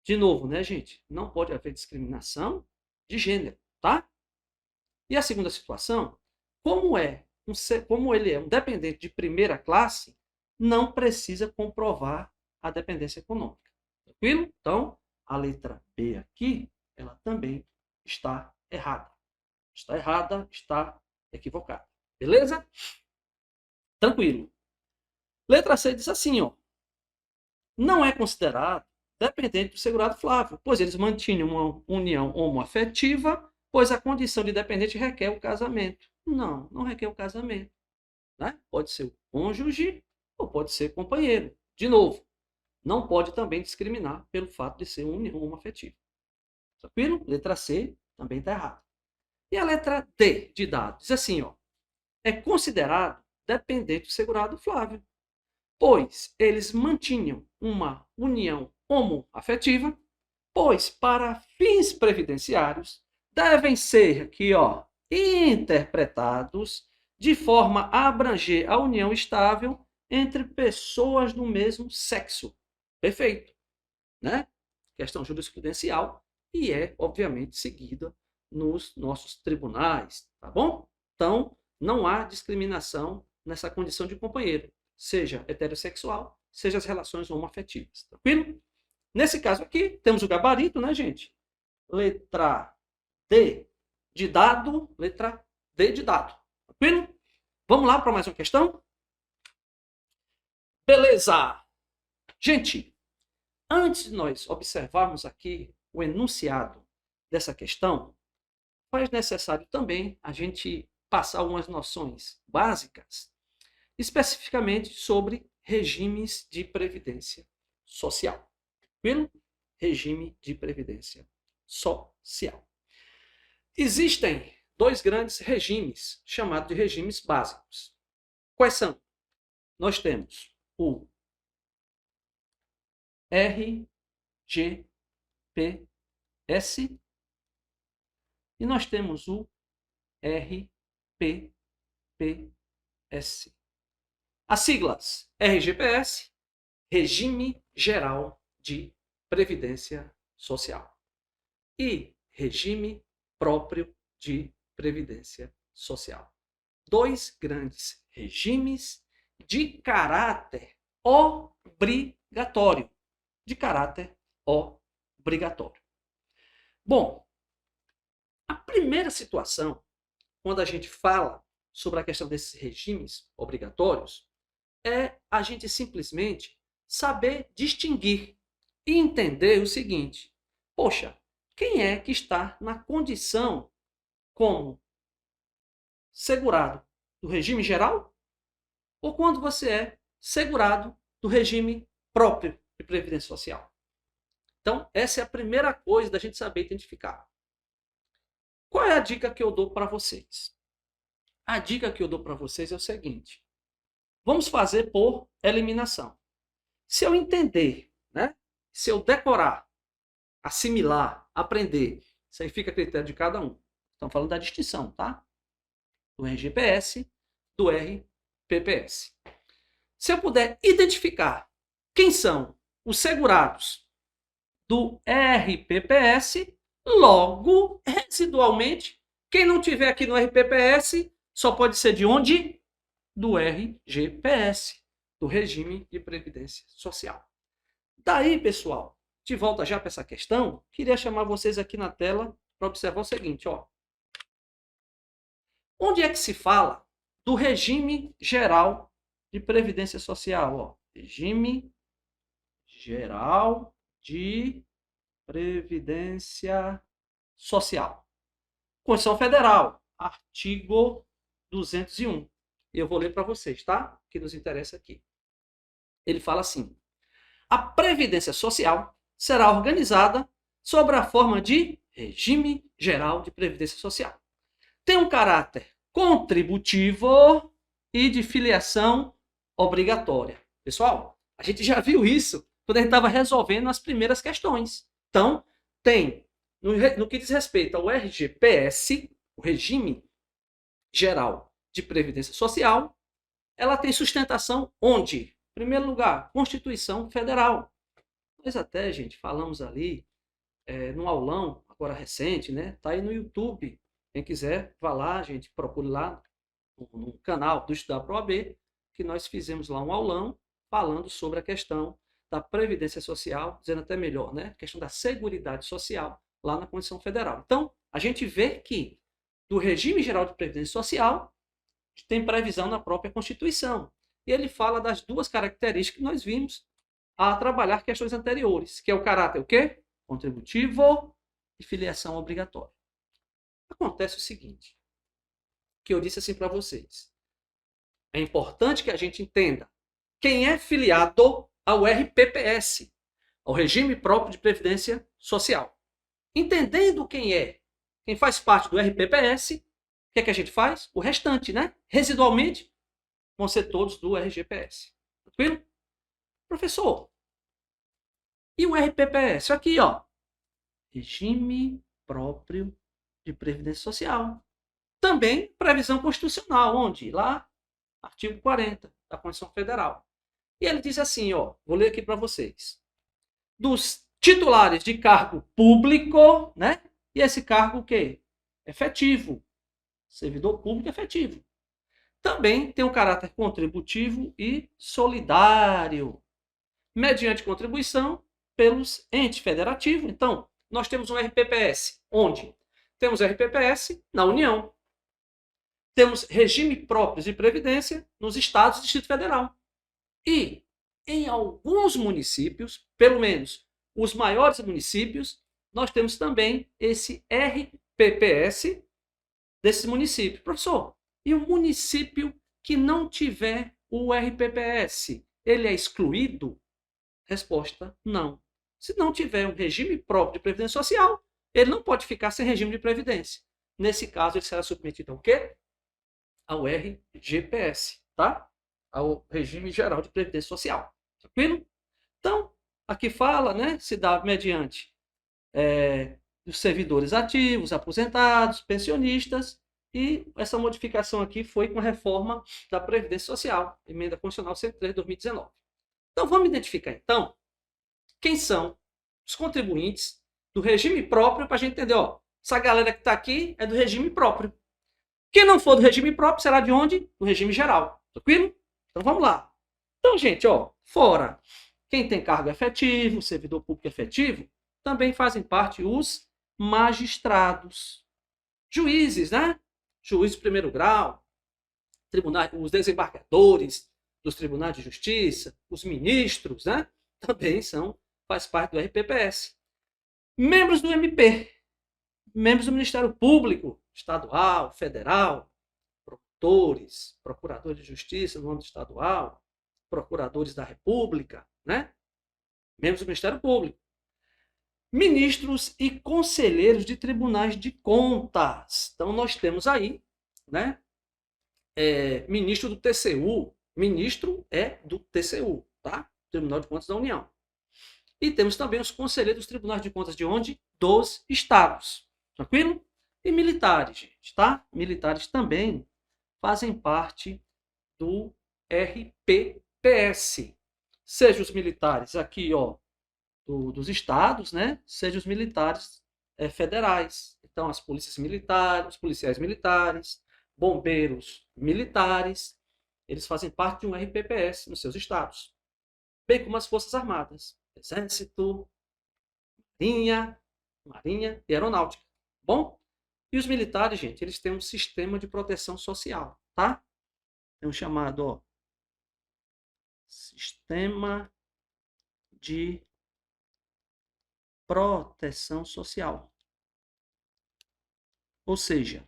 De novo, né, gente? Não pode haver discriminação de gênero, tá? E a segunda situação, como ele é um dependente de primeira classe, não precisa comprovar a dependência econômica. Tranquilo? Então, a letra B aqui, ela também está errada. Está errada, está equivocada. Beleza? Tranquilo. Letra C diz assim, ó. Não é considerado dependente do segurado Flávio, pois eles mantinham uma união homoafetiva, pois a condição de dependente requer o casamento. Não, não requer o casamento. Né? Pode ser o cônjuge ou pode ser companheiro. De novo, não pode também discriminar pelo fato de ser uma união homoafetiva. Tranquilo? Letra C também está errada. E a letra D de dado diz assim, ó, é considerado dependente do segurado Flávio, pois eles mantinham uma união homoafetiva, pois para fins previdenciários devem ser aqui, ó, interpretados de forma a abranger a união estável entre pessoas do mesmo sexo. Perfeito, né? Questão jurisprudencial e é, obviamente, seguida nos nossos tribunais, tá bom? Então, não há discriminação nessa condição de companheiro, seja heterossexual, seja as relações homoafetivas, tranquilo? Nesse caso aqui, temos o gabarito, né, gente? Letra D de dado, letra D de dado, tranquilo? Vamos lá para mais uma questão? Beleza! Gente, antes de nós observarmos aqui o enunciado dessa questão, faz necessário também a gente passar algumas noções básicas, especificamente sobre regimes de previdência social. Tranquilo? Regime de previdência social. Existem dois grandes regimes, chamados de regimes básicos. Quais são? Nós temos o RGPS e nós temos o RPPS. As siglas RGPS, Regime Geral de Previdência Social, e Regime Próprio de Previdência Social. Dois grandes regimes de caráter obrigatório. De caráter obrigatório. Bom, a primeira situação, quando a gente fala sobre a questão desses regimes obrigatórios, é a gente simplesmente saber distinguir e entender o seguinte: poxa, quem é que está na condição como segurado do regime geral ou quando você é segurado do regime próprio de previdência social? Então, essa é a primeira coisa da gente saber identificar. Qual é a dica que eu dou para vocês? A dica que eu dou para vocês é o seguinte: vamos fazer por eliminação. Se eu entender, né? Se eu decorar, assimilar, aprender, isso aí fica a critério de cada um. Estamos falando da distinção, tá? Do RGPS, do RPPS. Se eu puder identificar quem são os segurados do RPPS, logo, residualmente, quem não tiver aqui no RPPS só pode ser de onde? Do RGPS, do Regime de Previdência Social. Daí, pessoal, de volta já para essa questão, queria chamar vocês aqui na tela para observar o seguinte, ó. Onde é que se fala do Regime Geral de Previdência Social? Ó? Regime Geral de Previdência Social. Constituição Federal, artigo 201. Eu vou ler para vocês, tá? Que nos interessa aqui. Ele fala assim: a Previdência Social será organizada sob a forma de Regime Geral de Previdência Social. Tem um caráter contributivo e de filiação obrigatória. Pessoal, a gente já viu isso quando a gente estava resolvendo as primeiras questões. Então, tem, no que diz respeito ao RGPS, o Regime Geral de Previdência Social, ela tem sustentação onde? Em primeiro lugar, Constituição Federal. Nós até, gente, falamos ali num aulão, agora recente, né? Tá aí no YouTube. Quem quiser, vá lá, gente, procure lá no canal do Estudar Pro AB, que nós fizemos lá um aulão falando sobre a questão da Previdência Social, dizendo até melhor, né? A questão da Seguridade Social lá na Constituição Federal. Então, a gente vê que do Regime Geral de Previdência Social tem previsão na própria Constituição. E ele fala das duas características que nós vimos a trabalhar questões anteriores, que é o caráter o quê? Contributivo e filiação obrigatória. Acontece o seguinte, que eu disse assim para vocês. É importante que a gente entenda quem é filiado ao RPPS, ao Regime Próprio de Previdência Social. Entendendo quem faz parte do RPPS, o que a gente faz? O restante, né? Residualmente, vão ser todos do RGPS. Tranquilo? Professor, e o RPPS? Aqui, ó. Regime Próprio de Previdência Social. Também previsão constitucional, onde? Lá, artigo 40 da Constituição Federal. E ele diz assim, ó, vou ler aqui para vocês. Dos titulares de cargo público, né? E esse cargo o quê? Efetivo. Servidor público efetivo. Também tem um caráter contributivo e solidário, mediante contribuição pelos entes federativos. Então, nós temos um RPPS, onde temos RPPS na União, temos regime próprio de previdência nos estados e Distrito Federal. E em alguns municípios, pelo menos os maiores municípios, nós temos também esse RPPS desses municípios. Professor, e o município que não tiver o RPPS, ele é excluído? Resposta, não. Se não tiver um regime próprio de previdência social, ele não pode ficar sem regime de previdência. Nesse caso, ele será submetido ao quê? Ao RGPS, tá? Ao Regime Geral de Previdência Social. Tranquilo? Então, aqui fala, né? Se dá mediante dos servidores ativos, aposentados, pensionistas, e essa modificação aqui foi com a reforma da Previdência Social, Emenda Constitucional 103 de 2019. Então, vamos identificar, então, quem são os contribuintes do regime próprio, para a gente entender, ó, essa galera que está aqui é do regime próprio. Quem não for do regime próprio será de onde? Do regime geral. Tranquilo? Então, vamos lá. Então, gente, ó, fora quem tem cargo efetivo, servidor público efetivo, também fazem parte os magistrados, juízes, né? Juízes de primeiro grau, tribunais, os desembargadores dos tribunais de justiça, os ministros, né? Também faz parte do RPPS. Membros do MP, membros do Ministério Público Estadual, Federal, promotores, procuradores de justiça no âmbito estadual, procuradores da República, né? Membros do Ministério Público. Ministros e conselheiros de tribunais de contas. Então, nós temos aí, né? Ministro do TCU. Ministro é do TCU, tá? Tribunal de Contas da União. E temos também os conselheiros dos tribunais de contas de onde? Dos estados. Tranquilo? E militares, gente, tá? Militares também fazem parte do RPPS. Seja os militares aqui, ó, dos estados, né? Seja os militares federais. Então, as polícias militares, os policiais militares, bombeiros militares, eles fazem parte de um RPPS nos seus estados. Bem como as Forças Armadas, Exército, Marinha e Aeronáutica. Bom? E os militares, gente, eles têm um sistema de proteção social, tá? Tem um chamado, ó, Sistema de Proteção Social. Ou seja,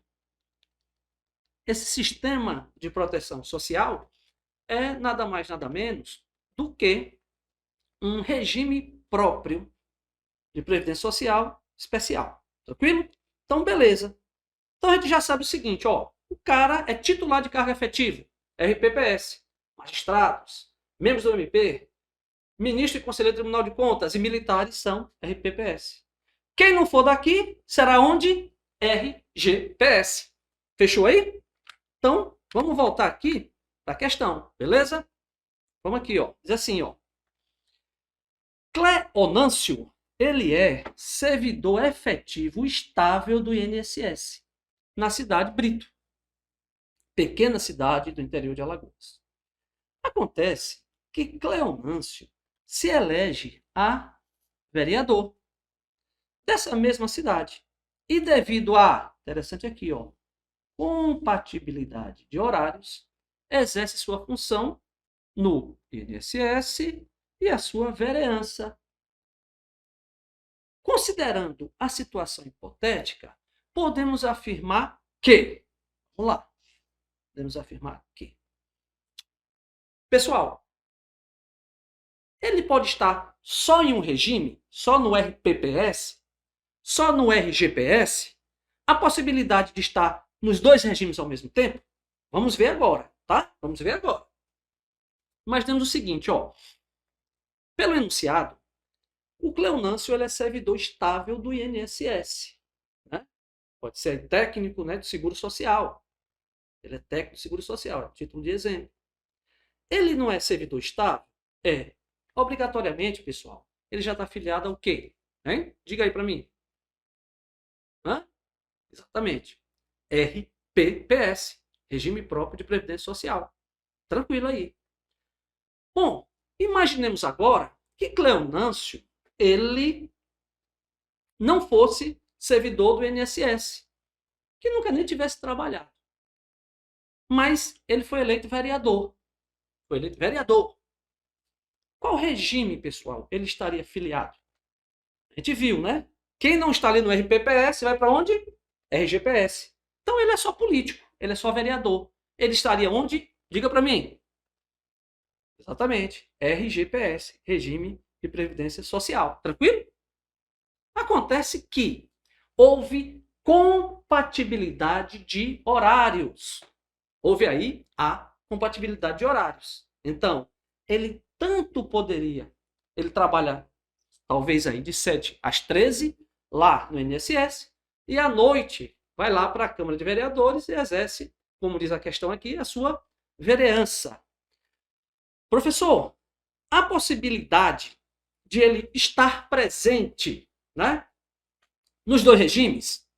esse sistema de proteção social é nada mais, nada menos do que um regime próprio de previdência social especial. Tranquilo? Então, beleza. Então, a gente já sabe o seguinte, ó. O cara é titular de cargo efetivo, RPPS. Magistrados, membros do MP, ministro e conselheiro do Tribunal de Contas e militares são RPPS. Quem não for daqui, será onde? RGPS. Fechou aí? Então, vamos voltar aqui para a questão, beleza? Vamos aqui, ó. Diz assim, ó. Cleonâncio, ele é servidor efetivo estável do INSS, na cidade Brito, pequena cidade do interior de Alagoas. Acontece que Cleonâncio se elege a vereador dessa mesma cidade. E devido a, interessante aqui, ó, compatibilidade de horários, exerce sua função no INSS e a sua vereança. Considerando a situação hipotética, podemos afirmar que, vamos lá, podemos afirmar que, pessoal, ele pode estar só em um regime, só no RPPS, só no RGPS, a possibilidade de estar nos dois regimes ao mesmo tempo? Vamos ver agora, tá? Vamos ver agora. Mas temos o seguinte, ó. Pelo enunciado, o Cleonâncio ele é servidor estável do INSS. Né? Pode ser técnico, né, do Seguro Social. Ele é técnico do Seguro Social, é título de exemplo. Ele não é servidor estável? É. Obrigatoriamente, pessoal, ele já está afiliado ao quê? Hein? Diga aí para mim. Hã? Exatamente. RPPS, Regime Próprio de Previdência Social. Tranquilo aí. Bom, imaginemos agora que Cleonâncio ele não fosse servidor do INSS, que nunca nem tivesse trabalhado. Mas ele foi eleito vereador. Foi eleito vereador. Qual regime, pessoal, ele estaria filiado? A gente viu, né? Quem não está ali no RPPS vai para onde? RGPS. Então ele é só político, ele é só vereador. Ele estaria onde? Diga para mim. Exatamente. RGPS, Regime de Previdência Social. Tranquilo? Acontece que houve compatibilidade de horários. Houve aí a compatibilidade de horários. Então, ele tanto poderia, ele trabalha talvez aí de 7 às 13 lá no INSS e à noite vai lá para a Câmara de Vereadores e exerce, como diz a questão aqui, a sua vereança. Professor, há possibilidade de ele estar presente, né, nos dois regimes?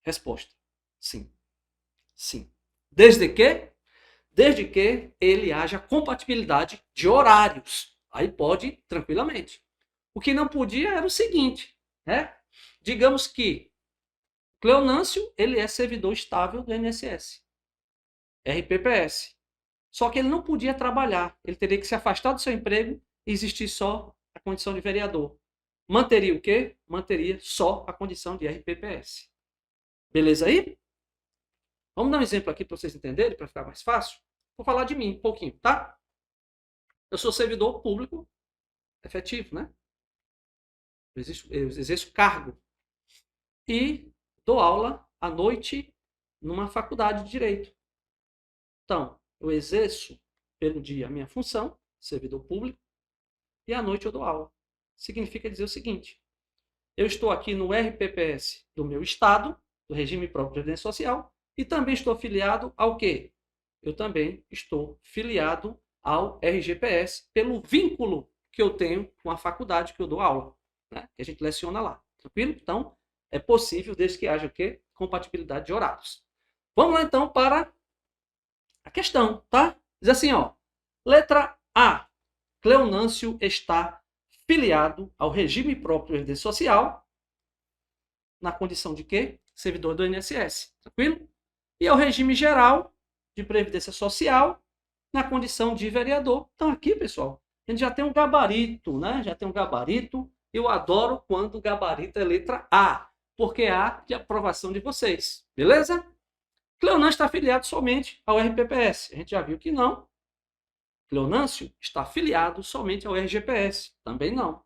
Resposta: sim. Sim. Desde que ele haja compatibilidade de horários. Aí pode tranquilamente. O que não podia era o seguinte, né? Digamos que Cleonâncio, ele é servidor estável do INSS, RPPS. Só que ele não podia trabalhar. Ele teria que se afastar do seu emprego e existir só a condição de vereador. Manteria o quê? Manteria só a condição de RPPS. Beleza aí? Vamos dar um exemplo aqui para vocês entenderem, para ficar mais fácil. Vou falar de mim um pouquinho, tá? Eu sou servidor público efetivo, né? Eu exerço cargo. E dou aula à noite numa faculdade de Direito. Então, eu exerço pelo dia a minha função, servidor público, e à noite eu dou aula. Significa dizer o seguinte: eu estou aqui no RPPS do meu estado, do Regime Próprio de Previdência Social, e também estou filiado ao quê? Eu também estou filiado ao RGPS pelo vínculo que eu tenho com a faculdade que eu dou aula, né? Que a gente leciona lá. Tranquilo? Então, é possível desde que haja o quê? Compatibilidade de horários. Vamos lá então para a questão, tá? Diz assim, ó. Letra A. Cleonâncio está filiado ao Regime Próprio de Previdência Social na condição de quê? Servidor do INSS. Tranquilo? E ao regime geral de Previdência Social na condição de vereador. Então aqui, pessoal, a gente já tem um gabarito, né? Já tem um gabarito. Eu adoro quando o gabarito é letra A, porque é A de aprovação de vocês. Beleza? Cleonâncio está afiliado somente ao RPPS. A gente já viu que não. Cleonâncio está afiliado somente ao RGPS. Também não.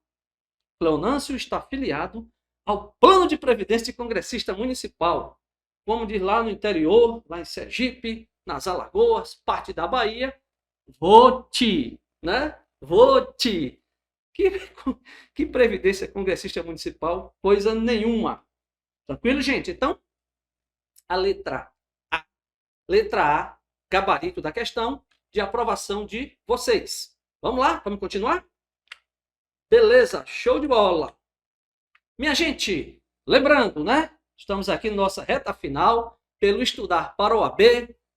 Cleonâncio está afiliado ao plano de previdência de congressista municipal. Como diz lá no interior, lá em Sergipe, nas Alagoas, parte da Bahia, vote, né? Vote. Que previdência congressista municipal? Coisa nenhuma. Tranquilo, gente? Então, a letra A. Letra A, gabarito da questão de aprovação de vocês. Vamos lá? Vamos continuar? Beleza, show de bola. Minha gente, lembrando, né? Estamos aqui na nossa reta final, pelo Estudar para o OAB,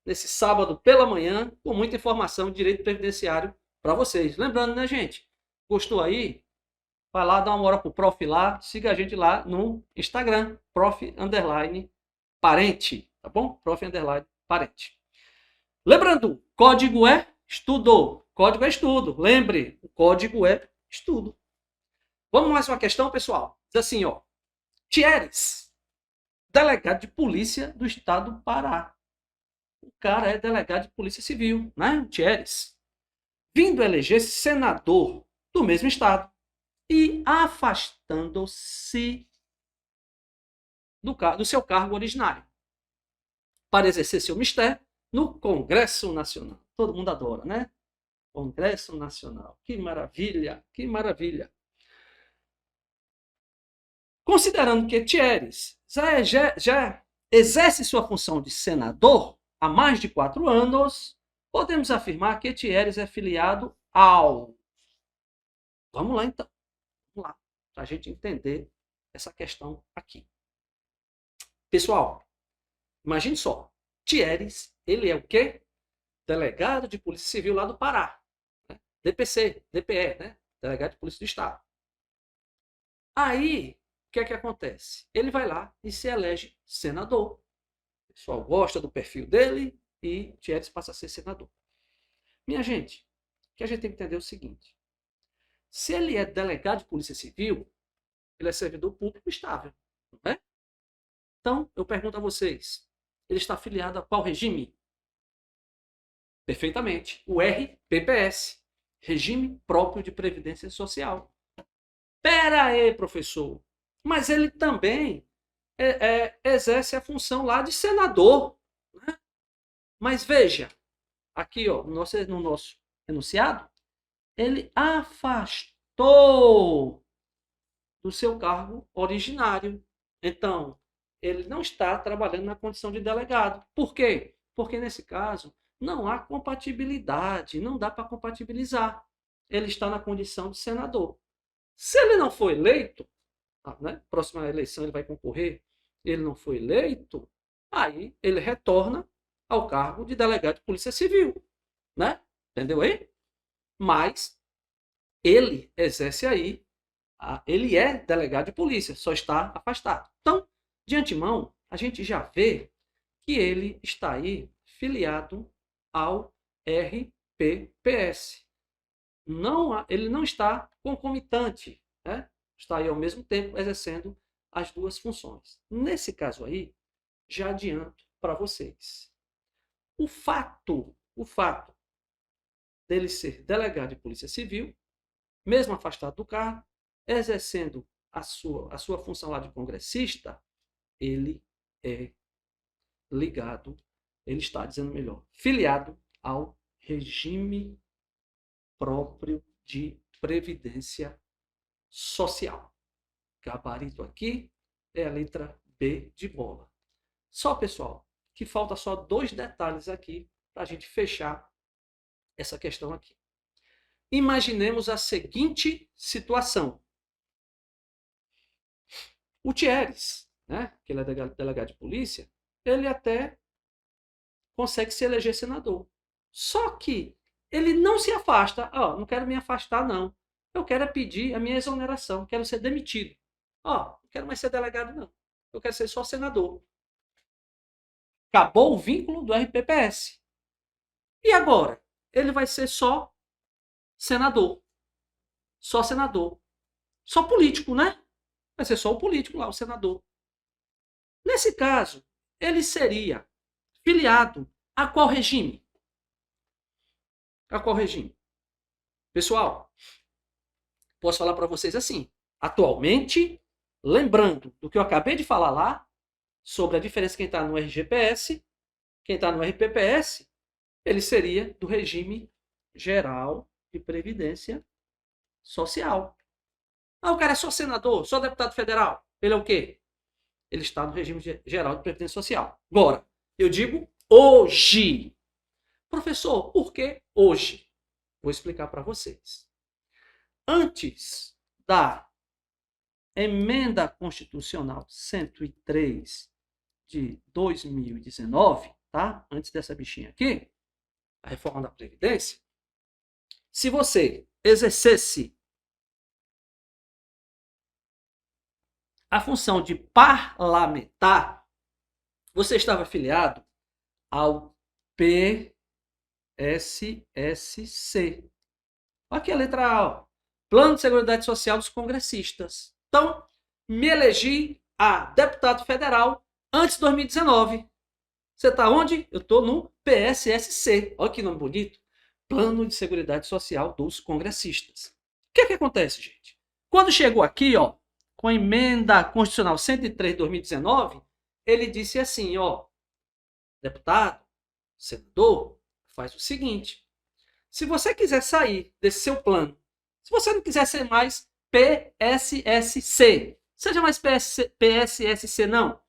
nesse sábado pela manhã, com muita informação de direito previdenciário para vocês. Lembrando, né, gente? Gostou aí? Vai lá, dá uma hora pro prof lá, siga a gente lá no Instagram, prof_parente, tá bom? Prof_parente. Lembrando, código é estudo. Código é estudo. Lembre, o código é estudo. Vamos mais uma questão, pessoal. Diz assim, ó. Thieres, delegado de polícia do estado do Pará. O cara é delegado de polícia civil, né? Thieres. Vindo eleger-se senador do mesmo estado e afastando-se do seu cargo originário para exercer seu mistério no Congresso Nacional. Todo mundo adora, né? Congresso Nacional. Que maravilha, que maravilha. Considerando que Thieres já exerce sua função de senador há mais de 4 anos, podemos afirmar que Thieres é filiado ao... Vamos lá, então. Vamos lá, para a gente entender essa questão aqui. Pessoal, imagine só. Thieres, ele é o quê? Delegado de Polícia Civil lá do Pará. Né? DPC, DPE, né? Delegado de Polícia do Estado. Aí, o que é que acontece? Ele vai lá e se elege senador. O pessoal gosta do perfil dele e Thieres passa a ser senador. Minha gente, o que a gente tem que entender é o seguinte. Se ele é delegado de Polícia Civil, ele é servidor público estável, não é? Então, eu pergunto a vocês, ele está afiliado a qual regime? Perfeitamente, o RPPS, Regime Próprio de Previdência Social. Pera aí, professor, mas ele também exerce a função lá de senador, né? Mas veja, aqui ó, no nosso enunciado, ele afastou do seu cargo originário. Então, ele não está trabalhando na condição de delegado. Por quê? Porque nesse caso não há compatibilidade, não dá para compatibilizar. Ele está na condição de senador. Se ele não for eleito, né, próxima eleição ele vai concorrer, ele não foi eleito, aí ele retorna ao cargo de delegado de Polícia Civil, né? Entendeu aí? Mas ele exerce aí, ele é delegado de polícia, só está afastado. Então, de antemão, a gente já vê que ele está aí filiado ao RPPS. Ele não está concomitante, né? Está aí ao mesmo tempo exercendo as duas funções. Nesse caso aí, já adianto para vocês. O fato dele ser delegado de Polícia Civil, mesmo afastado do cargo, exercendo a sua função lá de congressista, ele é ligado, ele está dizendo melhor, filiado ao regime próprio de previdência social. Gabarito aqui é a letra B de bola. Só, pessoal, que falta só 2 detalhes aqui para a gente fechar essa questão aqui. Imaginemos a seguinte situação. O Thieres, né, que ele é delegado de polícia, ele até consegue se eleger senador. Só que ele não se afasta. Não quero me afastar, não. Eu quero pedir a minha exoneração. Quero ser demitido. Não quero mais ser delegado, não. Eu quero ser só senador. Acabou o vínculo do RPPS. E agora? Ele vai ser só senador. Só senador. Só político, né? Vai ser só o político lá, o senador. Nesse caso, ele seria filiado a qual regime? A qual regime? Pessoal, posso falar para vocês assim. Atualmente, lembrando do que eu acabei de falar lá, sobre a diferença quem está no RGPS, quem está no RPPS, ele seria do regime geral de previdência social. Ah, o cara é só senador, só deputado federal. Ele é o quê? Ele está no regime geral de previdência social. Agora, eu digo hoje. Professor, por que hoje? Vou explicar para vocês. Antes da emenda constitucional 103 de 2019, tá? Antes dessa bichinha aqui, a reforma da Previdência, se você exercesse a função de parlamentar, você estava afiliado ao PSSC. Aqui a letra A, ó. Plano de Seguridade Social dos Congressistas. Então, me elegi a deputado federal antes de 2019. Você está onde? Eu estou no PSSC. Olha que nome bonito. Plano de Seguridade Social dos Congressistas. O que acontece, gente? Quando chegou aqui, ó, com a emenda constitucional 103 de 2019, ele disse assim, ó, deputado, senador, faz o seguinte, se você quiser sair desse seu plano, se você não quiser ser mais PSSC, seja mais PSSC não,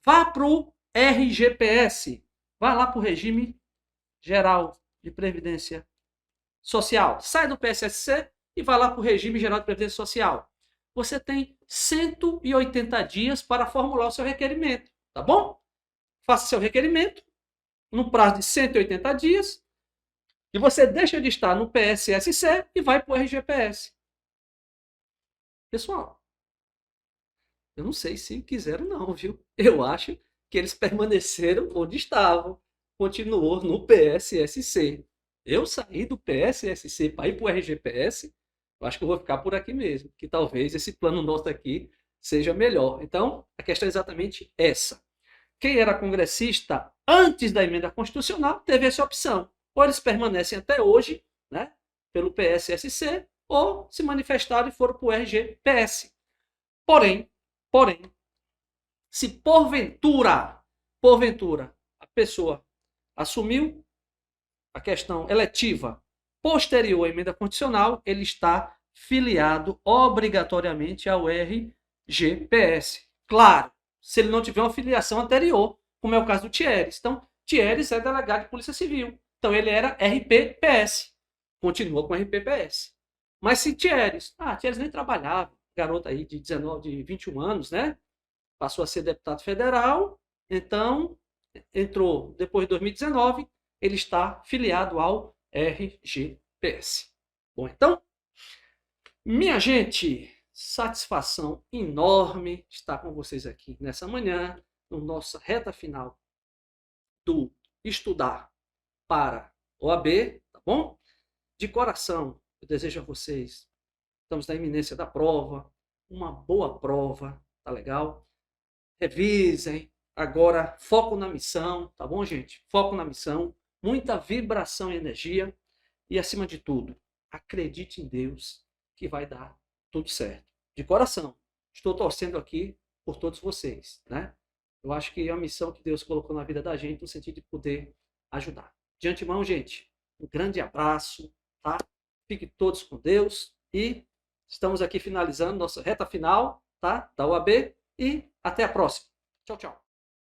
vá para o RGPS, vá lá para o regime geral de previdência social, sai do PSSC e vá lá para o regime geral de previdência social. Você tem 180 dias para formular o seu requerimento, tá bom? Faça seu requerimento no prazo de 180 dias e você deixa de estar no PSSC e vai para o RGPS. Pessoal, eu não sei se quiseram não, viu? Eu acho que eles permaneceram onde estavam, continuou no PSSC. Eu saí do PSSC para ir para o RGPS, eu acho que eu vou ficar por aqui mesmo, que talvez esse plano nosso aqui seja melhor. Então, a questão é exatamente essa. Quem era congressista antes da emenda constitucional teve essa opção. Ou eles permanecem até hoje, né, pelo PSSC, ou se manifestaram e foram para o RGPS. Porém, se porventura a pessoa assumiu a questão eletiva posterior à emenda constitucional, ele está filiado obrigatoriamente ao RGPS. Claro, se ele não tiver uma filiação anterior, como é o caso do Thieres. Então, Thieres é delegado de Polícia Civil. Então, ele era RPPS. Continua com RPPS. Mas se Thieres nem trabalhava, garota aí de 21 anos, né? Passou a ser deputado federal, então entrou depois de 2019, ele está filiado ao RGPS. Bom, então, minha gente, satisfação enorme estar com vocês aqui nessa manhã, na nossa reta final do Estudar para OAB, tá bom? De coração, eu desejo a vocês, estamos na iminência da prova, uma boa prova, tá legal? Revisem, agora foco na missão, tá bom, gente? Foco na missão, muita vibração e energia e, acima de tudo, acredite em Deus que vai dar tudo certo. De coração, estou torcendo aqui por todos vocês, né? Eu acho que é a missão que Deus colocou na vida da gente no sentido de poder ajudar. De antemão, gente, um grande abraço, tá? Fiquem todos com Deus e estamos aqui finalizando nossa reta final, tá? Da UAB e até a próxima. Tchau, tchau.